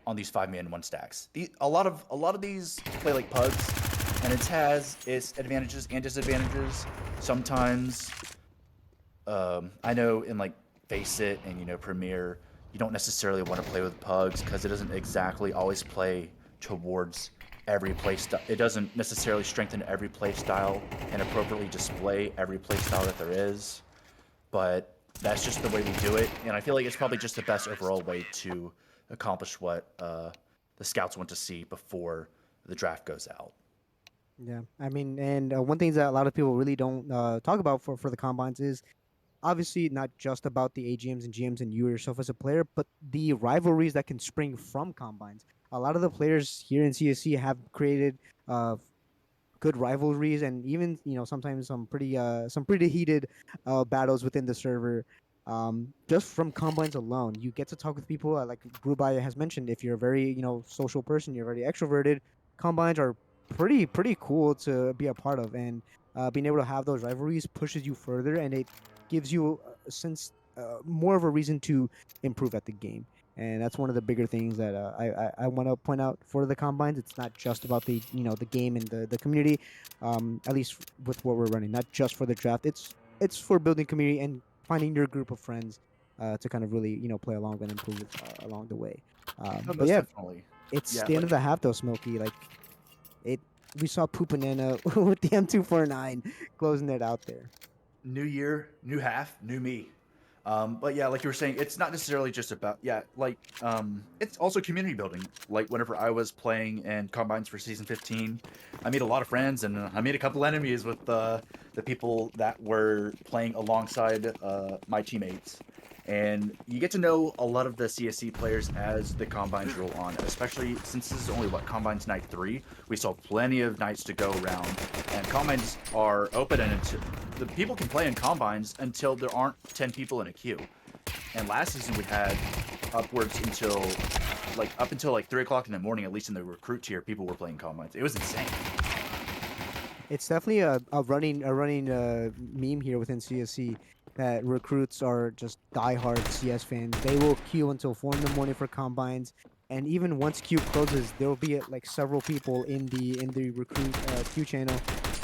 [SPEAKER 3] on these 5-man 1 stacks. A lot of these play like pugs, and it has its advantages and disadvantages. Sometimes, I know in like Face It and Premiere, you don't necessarily want to play with pugs because it doesn't exactly always play towards every play style. It doesn't necessarily strengthen every play style and appropriately display every play style that there is. But that's just the way we do it, and I feel like it's probably just the best overall way to accomplish what the scouts want to see before the draft goes out.
[SPEAKER 1] Yeah, I mean, and one thing that a lot of people really don't talk about for the combines is obviously not just about the AGMs and GMs and you yourself as a player, but the rivalries that can spring from combines. A lot of the players here in CSC have created good rivalries, and even sometimes some pretty heated battles within the server. Just from combines alone, you get to talk with people. Like Grubai has mentioned, if you're a very social person, you're very extroverted. Combines are pretty cool to be a part of, and being able to have those rivalries pushes you further, and it gives you a sense more of a reason to improve at the game. And that's one of the bigger things that I want to point out for the combines. It's not just about the the game and the community, at least with what we're running. Not just for the draft. It's for building community and finding your group of friends to kind of really play along and improve along the way.
[SPEAKER 3] No,
[SPEAKER 1] But
[SPEAKER 3] most
[SPEAKER 1] yeah,
[SPEAKER 3] definitely.
[SPEAKER 1] it's
[SPEAKER 3] Yeah,
[SPEAKER 1] the end of the half though, Smokey. Like it, we saw Poopanana with the M249 closing it out there.
[SPEAKER 3] New year, new half, new me. But yeah, like you were saying, it's not necessarily just about it's also community building. Like whenever I was playing in combines for season 15, I made a lot of friends and I made a couple enemies with the people that were playing alongside my teammates. And you get to know a lot of the CSC players as the combines roll on, especially since this is only combines night 3. We saw plenty of nights to go around, and combines are open and the people can play in combines until there aren't 10 people in a queue. And last season we had upwards until up until 3 o'clock in the morning, at least in the recruit tier, people were playing combines. It was insane.
[SPEAKER 1] It's definitely a running meme here within CSC that recruits are just diehard CS fans. They will queue until 4 in the morning for combines, and even once queue closes, there will be like several people in the recruit queue channel,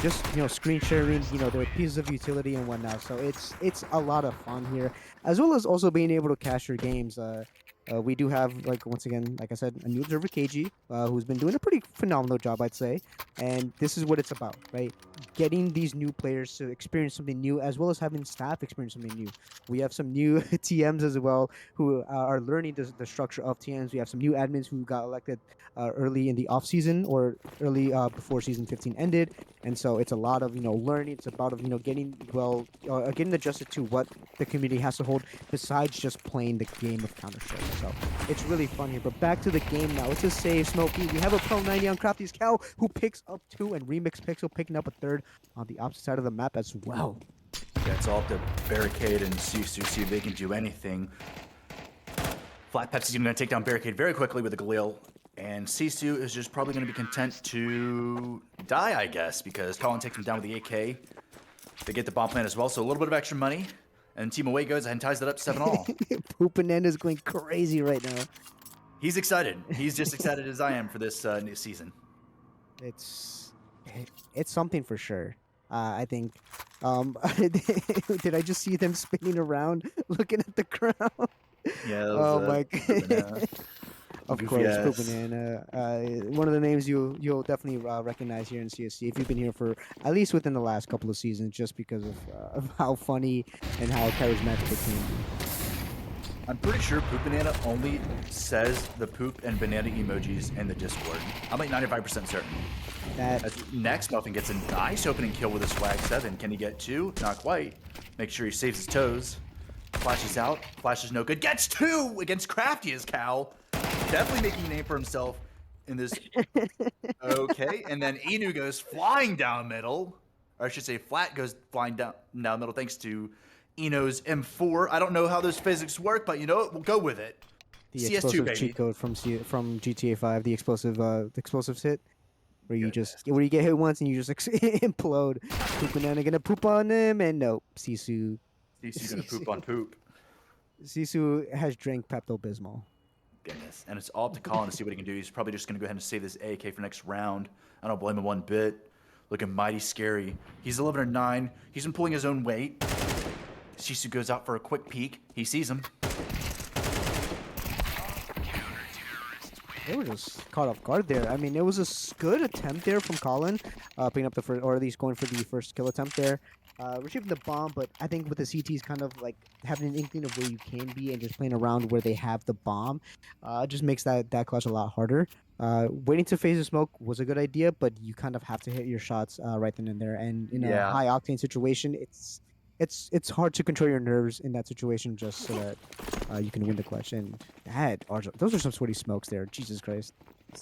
[SPEAKER 1] just screen sharing their pieces of utility and whatnot. So it's a lot of fun here, as well as also being able to cash your games. We do have, once again, like I said, a new observer KG who's been doing a pretty phenomenal job, I'd say. And this is what it's about, right? Getting these new players to experience something new, as well as having staff experience something new. We have some new TMs as well who are learning the structure of TMs. We have some new admins who got elected early in the off season or early before season 15 ended, and so it's a lot of learning. It's about getting getting adjusted to what the community has to hold besides just playing the game of Counter Strike. So it's really fun here. But back to the game now. It's a save, Smokey. We have a Pro 90 on Crafty's Cow who picks up 2, and Remix Pixel picking up a 3rd on the opposite side of the map as well.
[SPEAKER 3] Yeah, it's all up to Barricade and Sisu, see if they can do anything. Flat Pepsi's going to take down Barricade very quickly with a Galil, and Sisu is just probably going to be content to die, I guess, because Colin takes him down with the AK. They get the bomb plant as well, so a little bit of extra money. And Team Away goes and ties it up 7-all.
[SPEAKER 1] Poopanen is going crazy right now.
[SPEAKER 3] He's excited. He's just excited as I am for this new season.
[SPEAKER 1] It's something for sure. I think. Did I just see them spinning around, looking at the ground?
[SPEAKER 3] Yeah.
[SPEAKER 1] Oh my god. Of
[SPEAKER 3] Goofy
[SPEAKER 1] course, Poop
[SPEAKER 3] ass.
[SPEAKER 1] Banana. One of the names you'll definitely recognize here in CSC if you've been here for at least within the last couple of seasons, just because of how funny and how charismatic it can be.
[SPEAKER 3] I'm pretty sure Poop Banana only says the poop and banana emojis in the Discord. I'm like 95% certain.
[SPEAKER 1] That
[SPEAKER 3] As next, Muffin gets a nice opening kill with a swag 7. Can he get 2? Not quite. Make sure he saves his toes. Flashes out. Flash is no good. Gets 2 against Crafty as Cal. Definitely making a name for himself in this. Okay, and then Inu goes flying down middle. Or I should say Flat goes flying down middle thanks to Eno's M4. I don't know how those physics work, but you know what? We'll go with it.
[SPEAKER 1] the
[SPEAKER 3] CS2,
[SPEAKER 1] explosive
[SPEAKER 3] baby.
[SPEAKER 1] cheat code from GTA 5, the explosives hit, where you
[SPEAKER 3] Goodness.
[SPEAKER 1] where you get hit once and you just implode. Poop Banana gonna poop on him, and no,
[SPEAKER 3] Sisu gonna poop on poop.
[SPEAKER 1] Sisu has drank Pepto Bismol.
[SPEAKER 3] Goodness. And it's all up to Colin to see what he can do. He's probably just going to go ahead and save this AK for next round. I don't blame him one bit. Looking mighty scary. He's 11 or 9. He's been pulling his own weight. Sisu goes out for a quick peek. He sees him.
[SPEAKER 1] They were just caught off guard there. I mean, it was a good attempt there from Colin, picking up the first, or at least going for the first kill attempt there. Retrieving the bomb, but I think with the CTs kind of like having an inkling of where you can be and just playing around where they have the bomb, just makes that clutch a lot harder. Waiting to phase the smoke was a good idea, but you kind of have to hit your shots right then and there. And in a
[SPEAKER 3] Yeah.
[SPEAKER 1] high octane situation, it's hard to control your nerves in that situation just so that you can win the clutch. And those are some sweaty smokes there. Jesus Christ.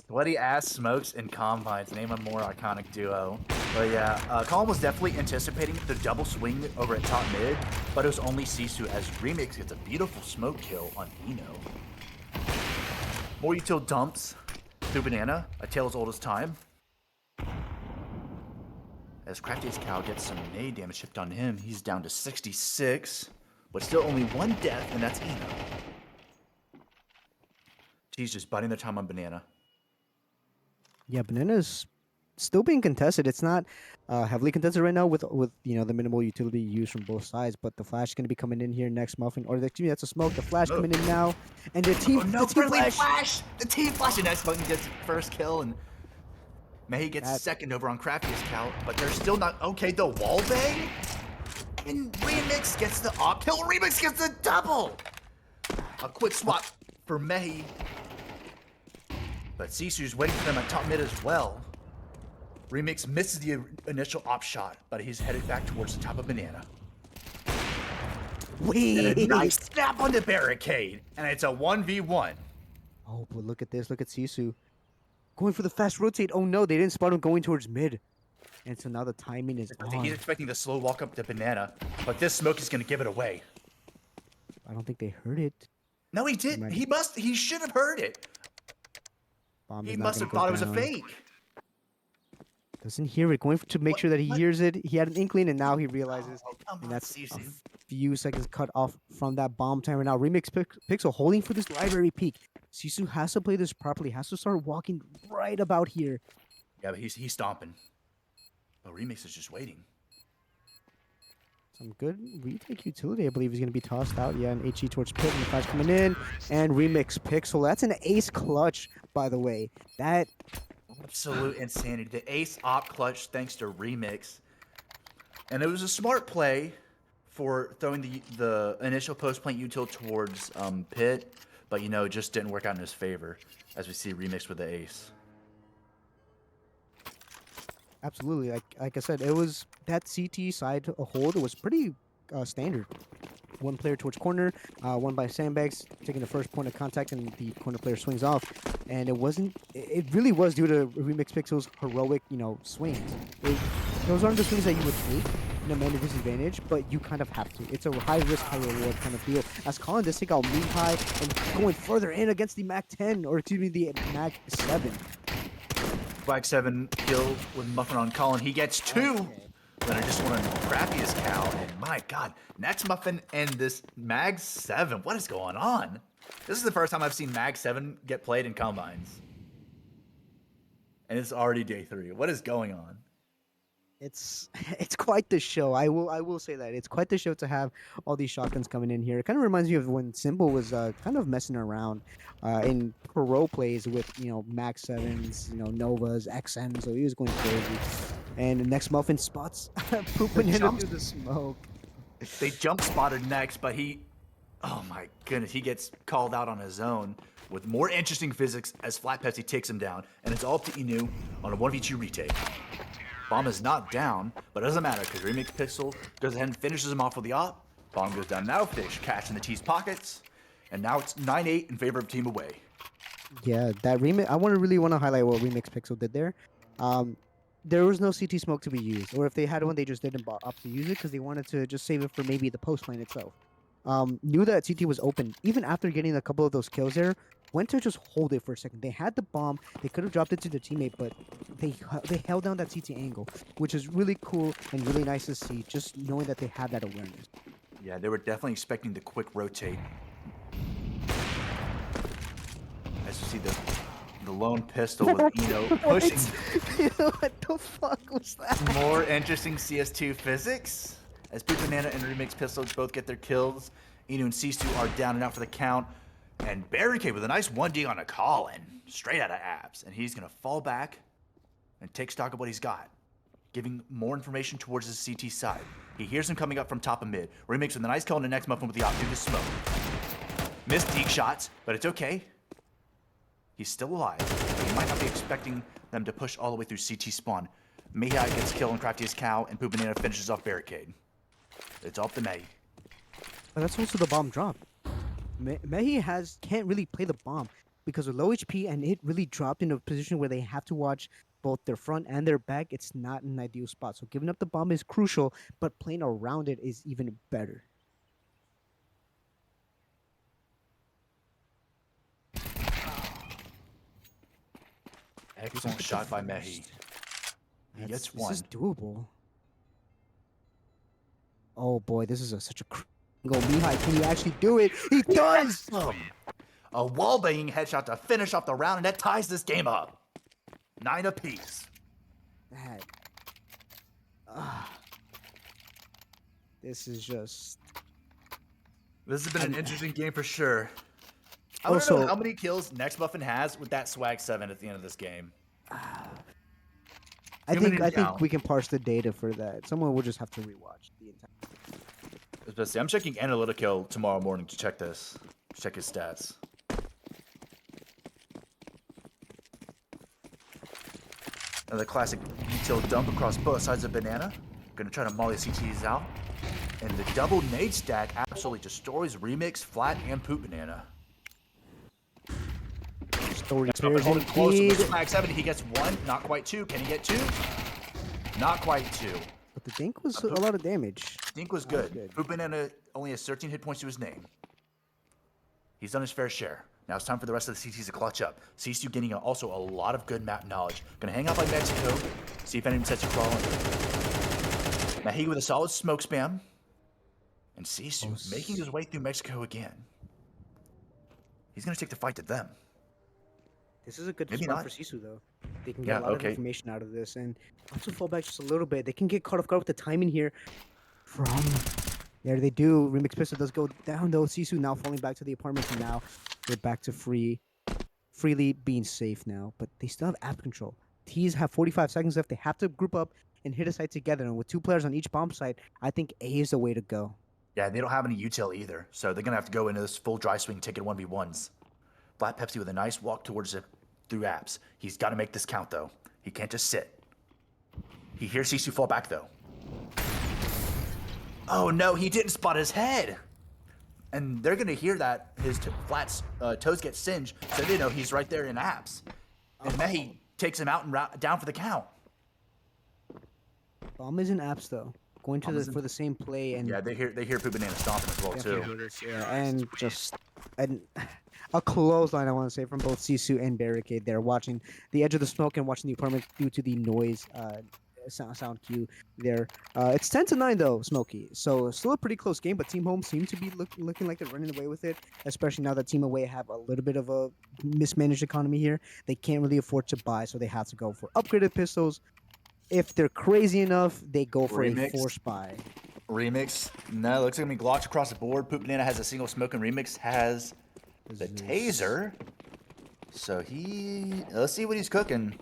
[SPEAKER 3] Sweaty ass smokes and combines. Name a more iconic duo. But yeah, Colin was definitely anticipating the double swing over at top mid, but it was only Sisu as Remix gets a beautiful smoke kill on Eno. More util dumps through Banana, a tale as old as time. As Crafty's Cow gets some nade damage shipped on him, he's down to 66, but still only 1 death, and that's Eno. He's just biding their time on Banana.
[SPEAKER 1] Yeah, Banana's still being contested. It's not heavily contested right now with the minimal utility used from both sides. But the flash is going to be coming in here next, Muffin. Or excuse me, that's a smoke. The flash coming in now, and the team.
[SPEAKER 3] Oh no,
[SPEAKER 1] the team
[SPEAKER 3] friendly
[SPEAKER 1] flash.
[SPEAKER 3] The team flash, and next button gets first kill, and May gets second over on Crafty's Cow, but they're still not okay. The wall bang, and Remix gets the op kill. Remix gets the double. A quick swap for May. But Sisu's waiting for them at top mid as well. Remix misses the initial op shot, but he's headed back towards the top of Banana. And a nice snap on the barricade, and it's a 1v1.
[SPEAKER 1] Oh, but look at this. Look at Sisu going for the fast rotate. Oh no, they didn't spot him going towards mid. And so now the timing is on.
[SPEAKER 3] He's expecting the slow walk up to Banana, but this smoke is going to give it away.
[SPEAKER 1] I don't think they heard it.
[SPEAKER 3] No, he didn't. He should have heard it.
[SPEAKER 1] Bomb
[SPEAKER 3] He
[SPEAKER 1] is not
[SPEAKER 3] must
[SPEAKER 1] gonna
[SPEAKER 3] have
[SPEAKER 1] go
[SPEAKER 3] thought it was a
[SPEAKER 1] down.
[SPEAKER 3] fake.
[SPEAKER 1] Doesn't hear it. Going to make sure that he hears it. He had an inkling, and now he realizes.
[SPEAKER 3] Oh, come
[SPEAKER 1] And
[SPEAKER 3] on,
[SPEAKER 1] that's
[SPEAKER 3] Sisu.
[SPEAKER 1] a few seconds cut off from that bomb timer. Now Remix Pixel holding for this library peak. Sisu has to play this properly. Has to start walking right about here.
[SPEAKER 3] Yeah, but he's stomping. But Remix is just waiting.
[SPEAKER 1] Some good retake utility, I believe, is going to be tossed out. Yeah, an HE towards Pit, and the flash coming in. And Remix Pixel. That's an ace clutch, by the way. That
[SPEAKER 3] Absolute insanity. The ace op clutch thanks to Remix. And it was a smart play for throwing the initial post-plant util towards Pit, but you know, it just didn't work out in his favor, as we see Remix with the ace.
[SPEAKER 1] absolutely, like I said, it was that CT side hold was pretty standard. One player towards corner, one by sandbags, taking the first point of contact, and the corner player swings off. And it wasn't. It really was due to Remix Pixel's heroic, swings. Those aren't the swings that you would take in a man disadvantage, but you kind of have to. It's a high risk, high reward kind of deal. As Colin does take out mean high and going further in against the Mac 10, or excuse me, the Mac 7.
[SPEAKER 3] Flag 7 kill with Muffin on Colin. He gets 2. Then I just want to crappy his Cow. And my God, next Muffin and this Mag 7. What is going on? This is the first time I've seen Mag 7 get played in combines. And it's already day 3. What is going on?
[SPEAKER 1] It's it's quite the show. I will say that it's quite the show to have all these shotguns coming in here. It kind of reminds me of when Symbol was kind of messing around in pro plays with Max sevens, Novas, XM. So he was going crazy. And the next Muffin spots pooping into
[SPEAKER 3] jumps-
[SPEAKER 1] the smoke.
[SPEAKER 3] They jump spotted next, but oh my goodness, he gets called out on his own with more interesting physics as Flat Pepsi takes him down, and it's all up to Inu on a 1v2 retake. Bomb is not down, but it doesn't matter because Remix Pixel goes ahead and finishes him off with the op. Bomb goes down now, Fish catch in the T's pockets, and now it's 9-8 in favor of Team Away.
[SPEAKER 1] Yeah, that remix. I really want to highlight what Remix Pixel did there. There was no CT smoke to be used, or if they had one, they just didn't opt to use it because they wanted to just save it for maybe the post lane itself. Knew that CT was open even after getting a couple of those kills there. Went to just hold it for a second. They had the bomb. They could have dropped it to their teammate, but they held down that CT angle, which is really cool and really nice to see. Just knowing that they had that awareness.
[SPEAKER 3] Yeah, they were definitely expecting the quick rotate. As you see the lone pistol with Eno pushing.
[SPEAKER 1] What the fuck was that?
[SPEAKER 3] More interesting CS2 physics. As Poop Banana and Remix Pistol both get their kills, Inu and Sisu are down and out for the count. And Barricade with a nice 1D on a call-in, straight out of abs. And he's going to fall back and take stock of what he's got, giving more information towards his CT side. He hears him coming up from top of mid. Remix with a nice call in the next muffin with the op due to smoke. Missed deke shots, but it's okay. He's still alive. He might not be expecting them to push all the way through CT spawn. Mihai gets killed on Craftiest Cow, and Poop Banana finishes off Barricade. It's off the Mehi.
[SPEAKER 1] But that's also the bomb drop. Mehi can't really play the bomb because of low HP, and it really dropped in a position where they have to watch both their front and their back. It's not an ideal spot. So giving up the bomb is crucial, but playing around it is even better.
[SPEAKER 3] Excellent shot by Mehi. He gets one.
[SPEAKER 1] This is doable. Oh boy, this is such a go. Mihai, can you actually do it? He does!
[SPEAKER 3] A wall-banging headshot to finish off the round, and that ties this game up. 9 apiece.
[SPEAKER 1] That. This is just.
[SPEAKER 3] This has been an interesting game for sure. I want to
[SPEAKER 1] Also-
[SPEAKER 3] know how many kills Next Muffin has with that swag 7 at the end of this game.
[SPEAKER 1] I
[SPEAKER 3] Too many
[SPEAKER 1] think
[SPEAKER 3] down.
[SPEAKER 1] we can parse the data for that. Someone will just have to rewatch the entire.
[SPEAKER 3] Especially, I'm checking Analytico tomorrow morning to check this. Check his stats. Another classic detail dump across both sides of Banana. Gonna try to molly CTs out. And the double nade stack absolutely destroys Remix, Flat, and Poop Banana.
[SPEAKER 1] Story
[SPEAKER 3] Next Muffin
[SPEAKER 1] pairs
[SPEAKER 3] holding close with
[SPEAKER 1] indeed.
[SPEAKER 3] swag 7. He gets 1, not quite 2. Can he get 2? Not quite 2.
[SPEAKER 1] But the dink was a lot of damage.
[SPEAKER 3] Dink was
[SPEAKER 1] That was
[SPEAKER 3] good.
[SPEAKER 1] good.
[SPEAKER 3] Poop Banana only has 13 hit points to his name. He's done his fair share. Now it's time for the rest of the CTs to clutch up. Sisu getting also a lot of good map knowledge. Gonna hang out by Mexico, see if anyone sets you crawling. Mahi with a solid smoke spam. And Sisu making his way through Mexico again. He's gonna take the fight to them.
[SPEAKER 1] This is a good
[SPEAKER 3] Maybe
[SPEAKER 1] spot
[SPEAKER 3] not.
[SPEAKER 1] for Sisu though. They can get
[SPEAKER 3] Yeah,
[SPEAKER 1] a lot
[SPEAKER 3] okay.
[SPEAKER 1] of information out of this, and also fall back just a little bit. They can get caught off guard with the timing here. From there, they do. Remix Pistol does go down though. Sisu now falling back to the apartments, and now they're back to freely being safe now. But they still have app control. T's have 45 seconds left. They have to group up and hit a site together. And with 2 players on each bomb site, I think A is the way to go.
[SPEAKER 3] Yeah, they don't have any util either, so they're gonna have to go into this full dry swing ticket 1v1s. Flat Pepsi with a nice walk towards it through apps. He's got to make this count though. He can't just sit. He hears Sisu fall back though. Oh no, he didn't spot his head. And they're gonna hear that his Flat's toes get singed, so they know he's right there in apps. And Mehi takes him out and down for the count.
[SPEAKER 1] Bomb is in apps though. Going to
[SPEAKER 3] Bomb is in-
[SPEAKER 1] for the same play, and
[SPEAKER 3] Yeah, they hear Poop Banana stomping as well too.
[SPEAKER 1] yeah, and just a clothesline, I want to say, from both Sisu and Barricade. They're watching the edge of the smoke and watching the apartment due to the noise sound cue there. It's 10-9 though, Smokey. So still a pretty close game, but Team Home seem to be looking like they're running away with it, especially now that Team Away have a little bit of a mismanaged economy here. They can't really afford to buy, so they have to go for upgraded pistols. If they're crazy enough, they go for a
[SPEAKER 3] Remix.
[SPEAKER 1] force buy.
[SPEAKER 3] Remix. No, looks like me Glocks across the board. Poop Banana has a single smoke, and Remix has the taser. So let's see what he's cooking.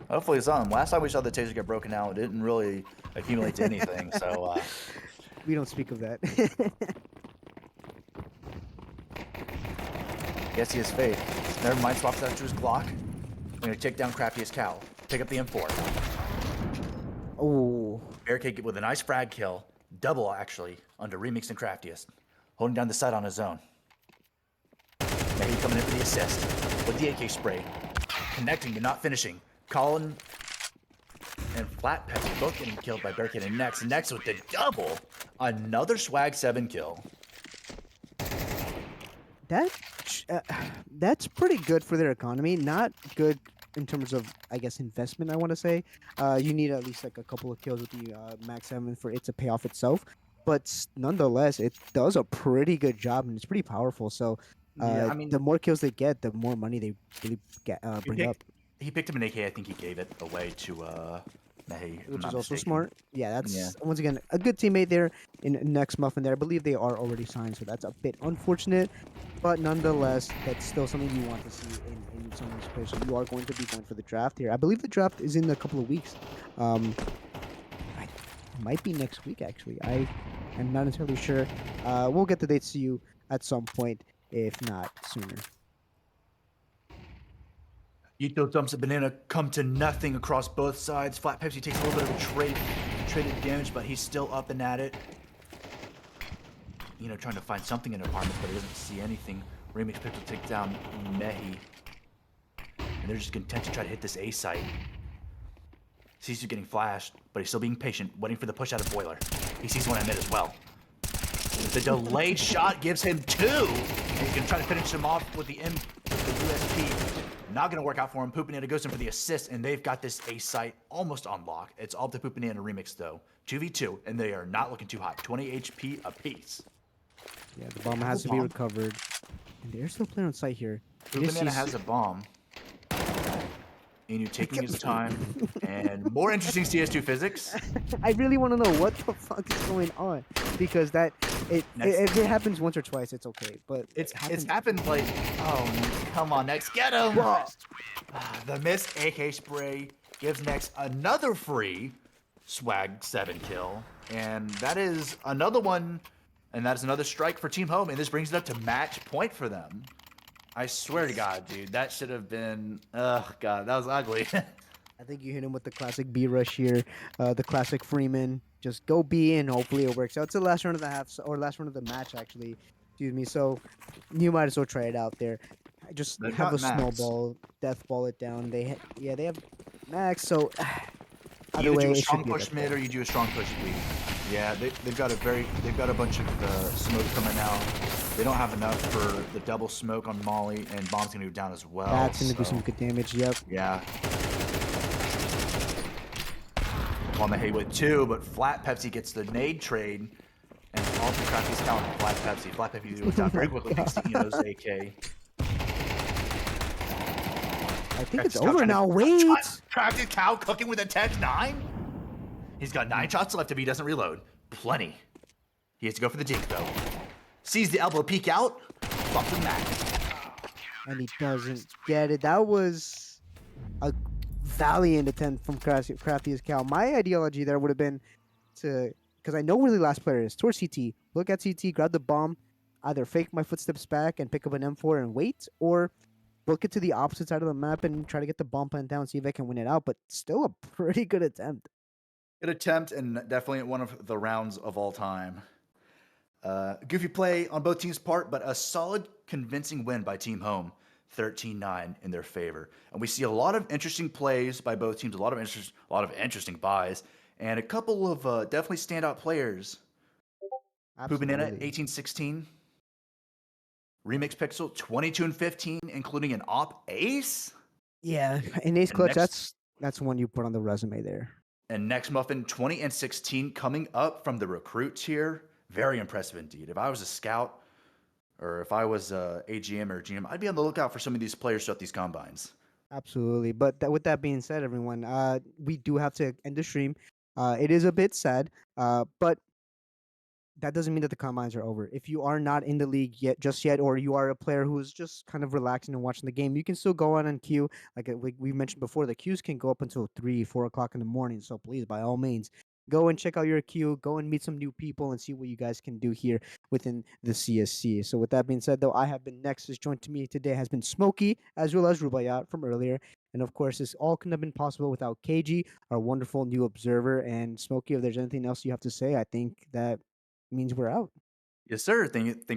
[SPEAKER 3] Hopefully it's on. Last time we saw the taser get broken out, it didn't really accumulate to anything. So
[SPEAKER 1] We don't speak of that.
[SPEAKER 3] guess he has faith. Never mind, swaps that to his Glock. I'm gonna take down Craftiest Cow. Pick up the M4.
[SPEAKER 1] Oh,
[SPEAKER 3] Barricade with a nice frag kill. Double, actually, under Remix and Craftiest. Holding down the side on his own. Maybe coming in for the assist. With the AK spray. Connecting but not finishing. Colin and Flat Pepsi both getting killed by Barricade and Nex. Nex with the double. Another swag 7 kill.
[SPEAKER 1] That's pretty good for their economy. Not good in terms of, I guess, investment. I want to say, you need at least like a couple of kills with the Max 7 for it to pay off itself. But nonetheless, it does a pretty good job and it's pretty powerful. So,
[SPEAKER 3] Yeah, I mean,
[SPEAKER 1] the more kills they get, the more money they really get bring up.
[SPEAKER 3] He picked him an AK. I think he gave it away to Mehi, if I'm
[SPEAKER 1] Which
[SPEAKER 3] not
[SPEAKER 1] is also
[SPEAKER 3] mistaken.
[SPEAKER 1] smart. Yeah, that's
[SPEAKER 3] Yeah.
[SPEAKER 1] once again a good teammate there in Next Muffin there. I believe they are already signed, so that's a bit unfortunate. But nonetheless, that's still something you want to see in some of these players. So you are going to be going for the draft here. I believe the draft is in a couple of weeks. It might be next week actually. I'm not entirely sure. We'll get the dates to you at some point, if not sooner.
[SPEAKER 3] Ito dumps a banana, come to nothing across both sides. Flat Pepsi takes a little bit of a traded damage, but he's still up and at it. You know, trying to find something in apartments, but he doesn't see anything. Remix pick will take down Mehi. And they're just content to try to hit this A site. Sees you getting flashed, but he's still being patient, waiting for the push out of Boiler. He sees one at mid as well. The delayed shot gives him 2. And he's gonna try to finish him off with the USP. Not gonna work out for him. Poopinetta goes in for the assist, and they've got this A site almost on lock. It's all the Poopinetta Remix though. 2v2, and they are not looking too hot. 20 HP apiece.
[SPEAKER 1] Yeah, the bomb has to be recovered. And they're still playing on site here.
[SPEAKER 3] Poopinetta has a bomb. Inu taking his time. And more interesting CS2 physics.
[SPEAKER 1] I really want to know what the fuck is going on, because if it happens once or twice, it's okay. But
[SPEAKER 3] It's happened like, oh, come on, Nex, get him! The missed AK spray gives Nex another free swag 7 kill, and that is another one, and that is another strike for Team Home, and this brings it up to match point for them. I swear to God, dude, that should have been, oh God, that was ugly.
[SPEAKER 1] I think you hit him with the classic B rush here, the classic Freeman. Just go B and hopefully it works out. It's the last round of the half, or last round of the match actually. Excuse me. So you might as well try it out there. Just
[SPEAKER 3] They've
[SPEAKER 1] have a
[SPEAKER 3] got Max.
[SPEAKER 1] snowball, death ball it down. They have Max. So
[SPEAKER 3] You
[SPEAKER 1] either
[SPEAKER 3] either
[SPEAKER 1] way,
[SPEAKER 3] do a
[SPEAKER 1] it should
[SPEAKER 3] strong
[SPEAKER 1] be a
[SPEAKER 3] push
[SPEAKER 1] death
[SPEAKER 3] mid
[SPEAKER 1] ball.
[SPEAKER 3] or you do a strong push B. Yeah, they've got a bunch of smoke coming out. They don't have enough for the double smoke on Molly, and bomb's gonna go down as well.
[SPEAKER 1] That's gonna do
[SPEAKER 3] so,
[SPEAKER 1] some good damage. Yep.
[SPEAKER 3] Yeah. On the hay with 2, but Flat Pepsi gets the nade trade, and all the Crafty's talent on Flat Pepsi. Flat Pepsi goes down very quickly thanks to Eno's AK.
[SPEAKER 1] I think it's
[SPEAKER 3] Crafty's Cow
[SPEAKER 1] over
[SPEAKER 3] trying to-
[SPEAKER 1] now. Wait.
[SPEAKER 3] Crafty's Cow cooking with a Tech 9? He's got 9 shots left if he doesn't reload. Plenty. He has to go for the dink, though. Sees the elbow peek out. Fuck the Mac.
[SPEAKER 1] And he doesn't get it. That was a valiant attempt from Crafty as Cal. My ideology there would have been to, because I know where the last player is, towards CT. Look at CT, grab the bomb, either fake my footsteps back and pick up an M4 and wait, or book it to the opposite side of the map and try to get the bomb plant down, see if I can win it out. But still a pretty good attempt.
[SPEAKER 3] Good attempt, and definitely one of the rounds of all time. Goofy play on both teams' part, but a solid, convincing win by Team Home, 13-9 in their favor. And we see a lot of interesting plays by both teams, a lot of interesting buys, and a couple of definitely standout players. Poopinetta, 18-16. Remix Pixel, 22-15, including an op ace.
[SPEAKER 1] Yeah, in ace clutch,
[SPEAKER 3] next-
[SPEAKER 1] that's one you put on the resume there.
[SPEAKER 3] And Next Muffin, 20-16, coming up from the recruits here. Very impressive indeed. If I was a scout, or if I was a AGM or GM, I'd be on the lookout for some of these players throughout these combines.
[SPEAKER 1] Absolutely. But with that being said, everyone, we do have to end the stream. It is a bit sad, but that doesn't mean that the combines are over. If you are not in the league yet, just yet, or you are a player who's just kind of relaxing and watching the game, you can still go on and queue. Like we mentioned before, the queues can go up until 3, 4 o'clock in the morning. So please, by all means, go and check out your queue. Go and meet some new people and see what you guys can do here within the CSC. So with that being said, though, I have been Nexus. Joined to me today has been Smokey as well as Rubayat from earlier. And of course, this all couldn't have been possible without KG, our wonderful new observer. And Smokey, if there's anything else you have to say, I think that means we're out.
[SPEAKER 3] Yes, sir. I think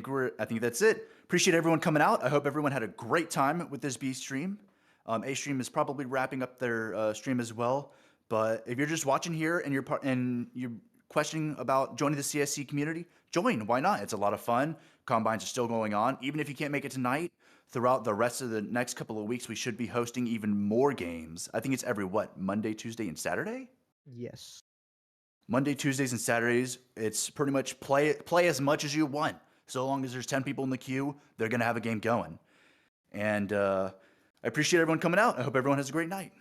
[SPEAKER 3] that's it. Appreciate everyone coming out. I hope everyone had a great time with this B stream. A stream is probably wrapping up their stream as well. But if you're just watching here and you're questioning about joining the CSC community, join. Why not? It's a lot of fun. Combines are still going on. Even if you can't make it tonight, throughout the rest of the next couple of weeks, we should be hosting even more games. I think it's every Monday, Tuesday, and Saturday.
[SPEAKER 1] Yes.
[SPEAKER 3] Monday, Tuesdays, and Saturdays, it's pretty much play as much as you want. So long as there's 10 people in the queue, they're going to have a game going. And I appreciate everyone coming out. I hope everyone has a great night.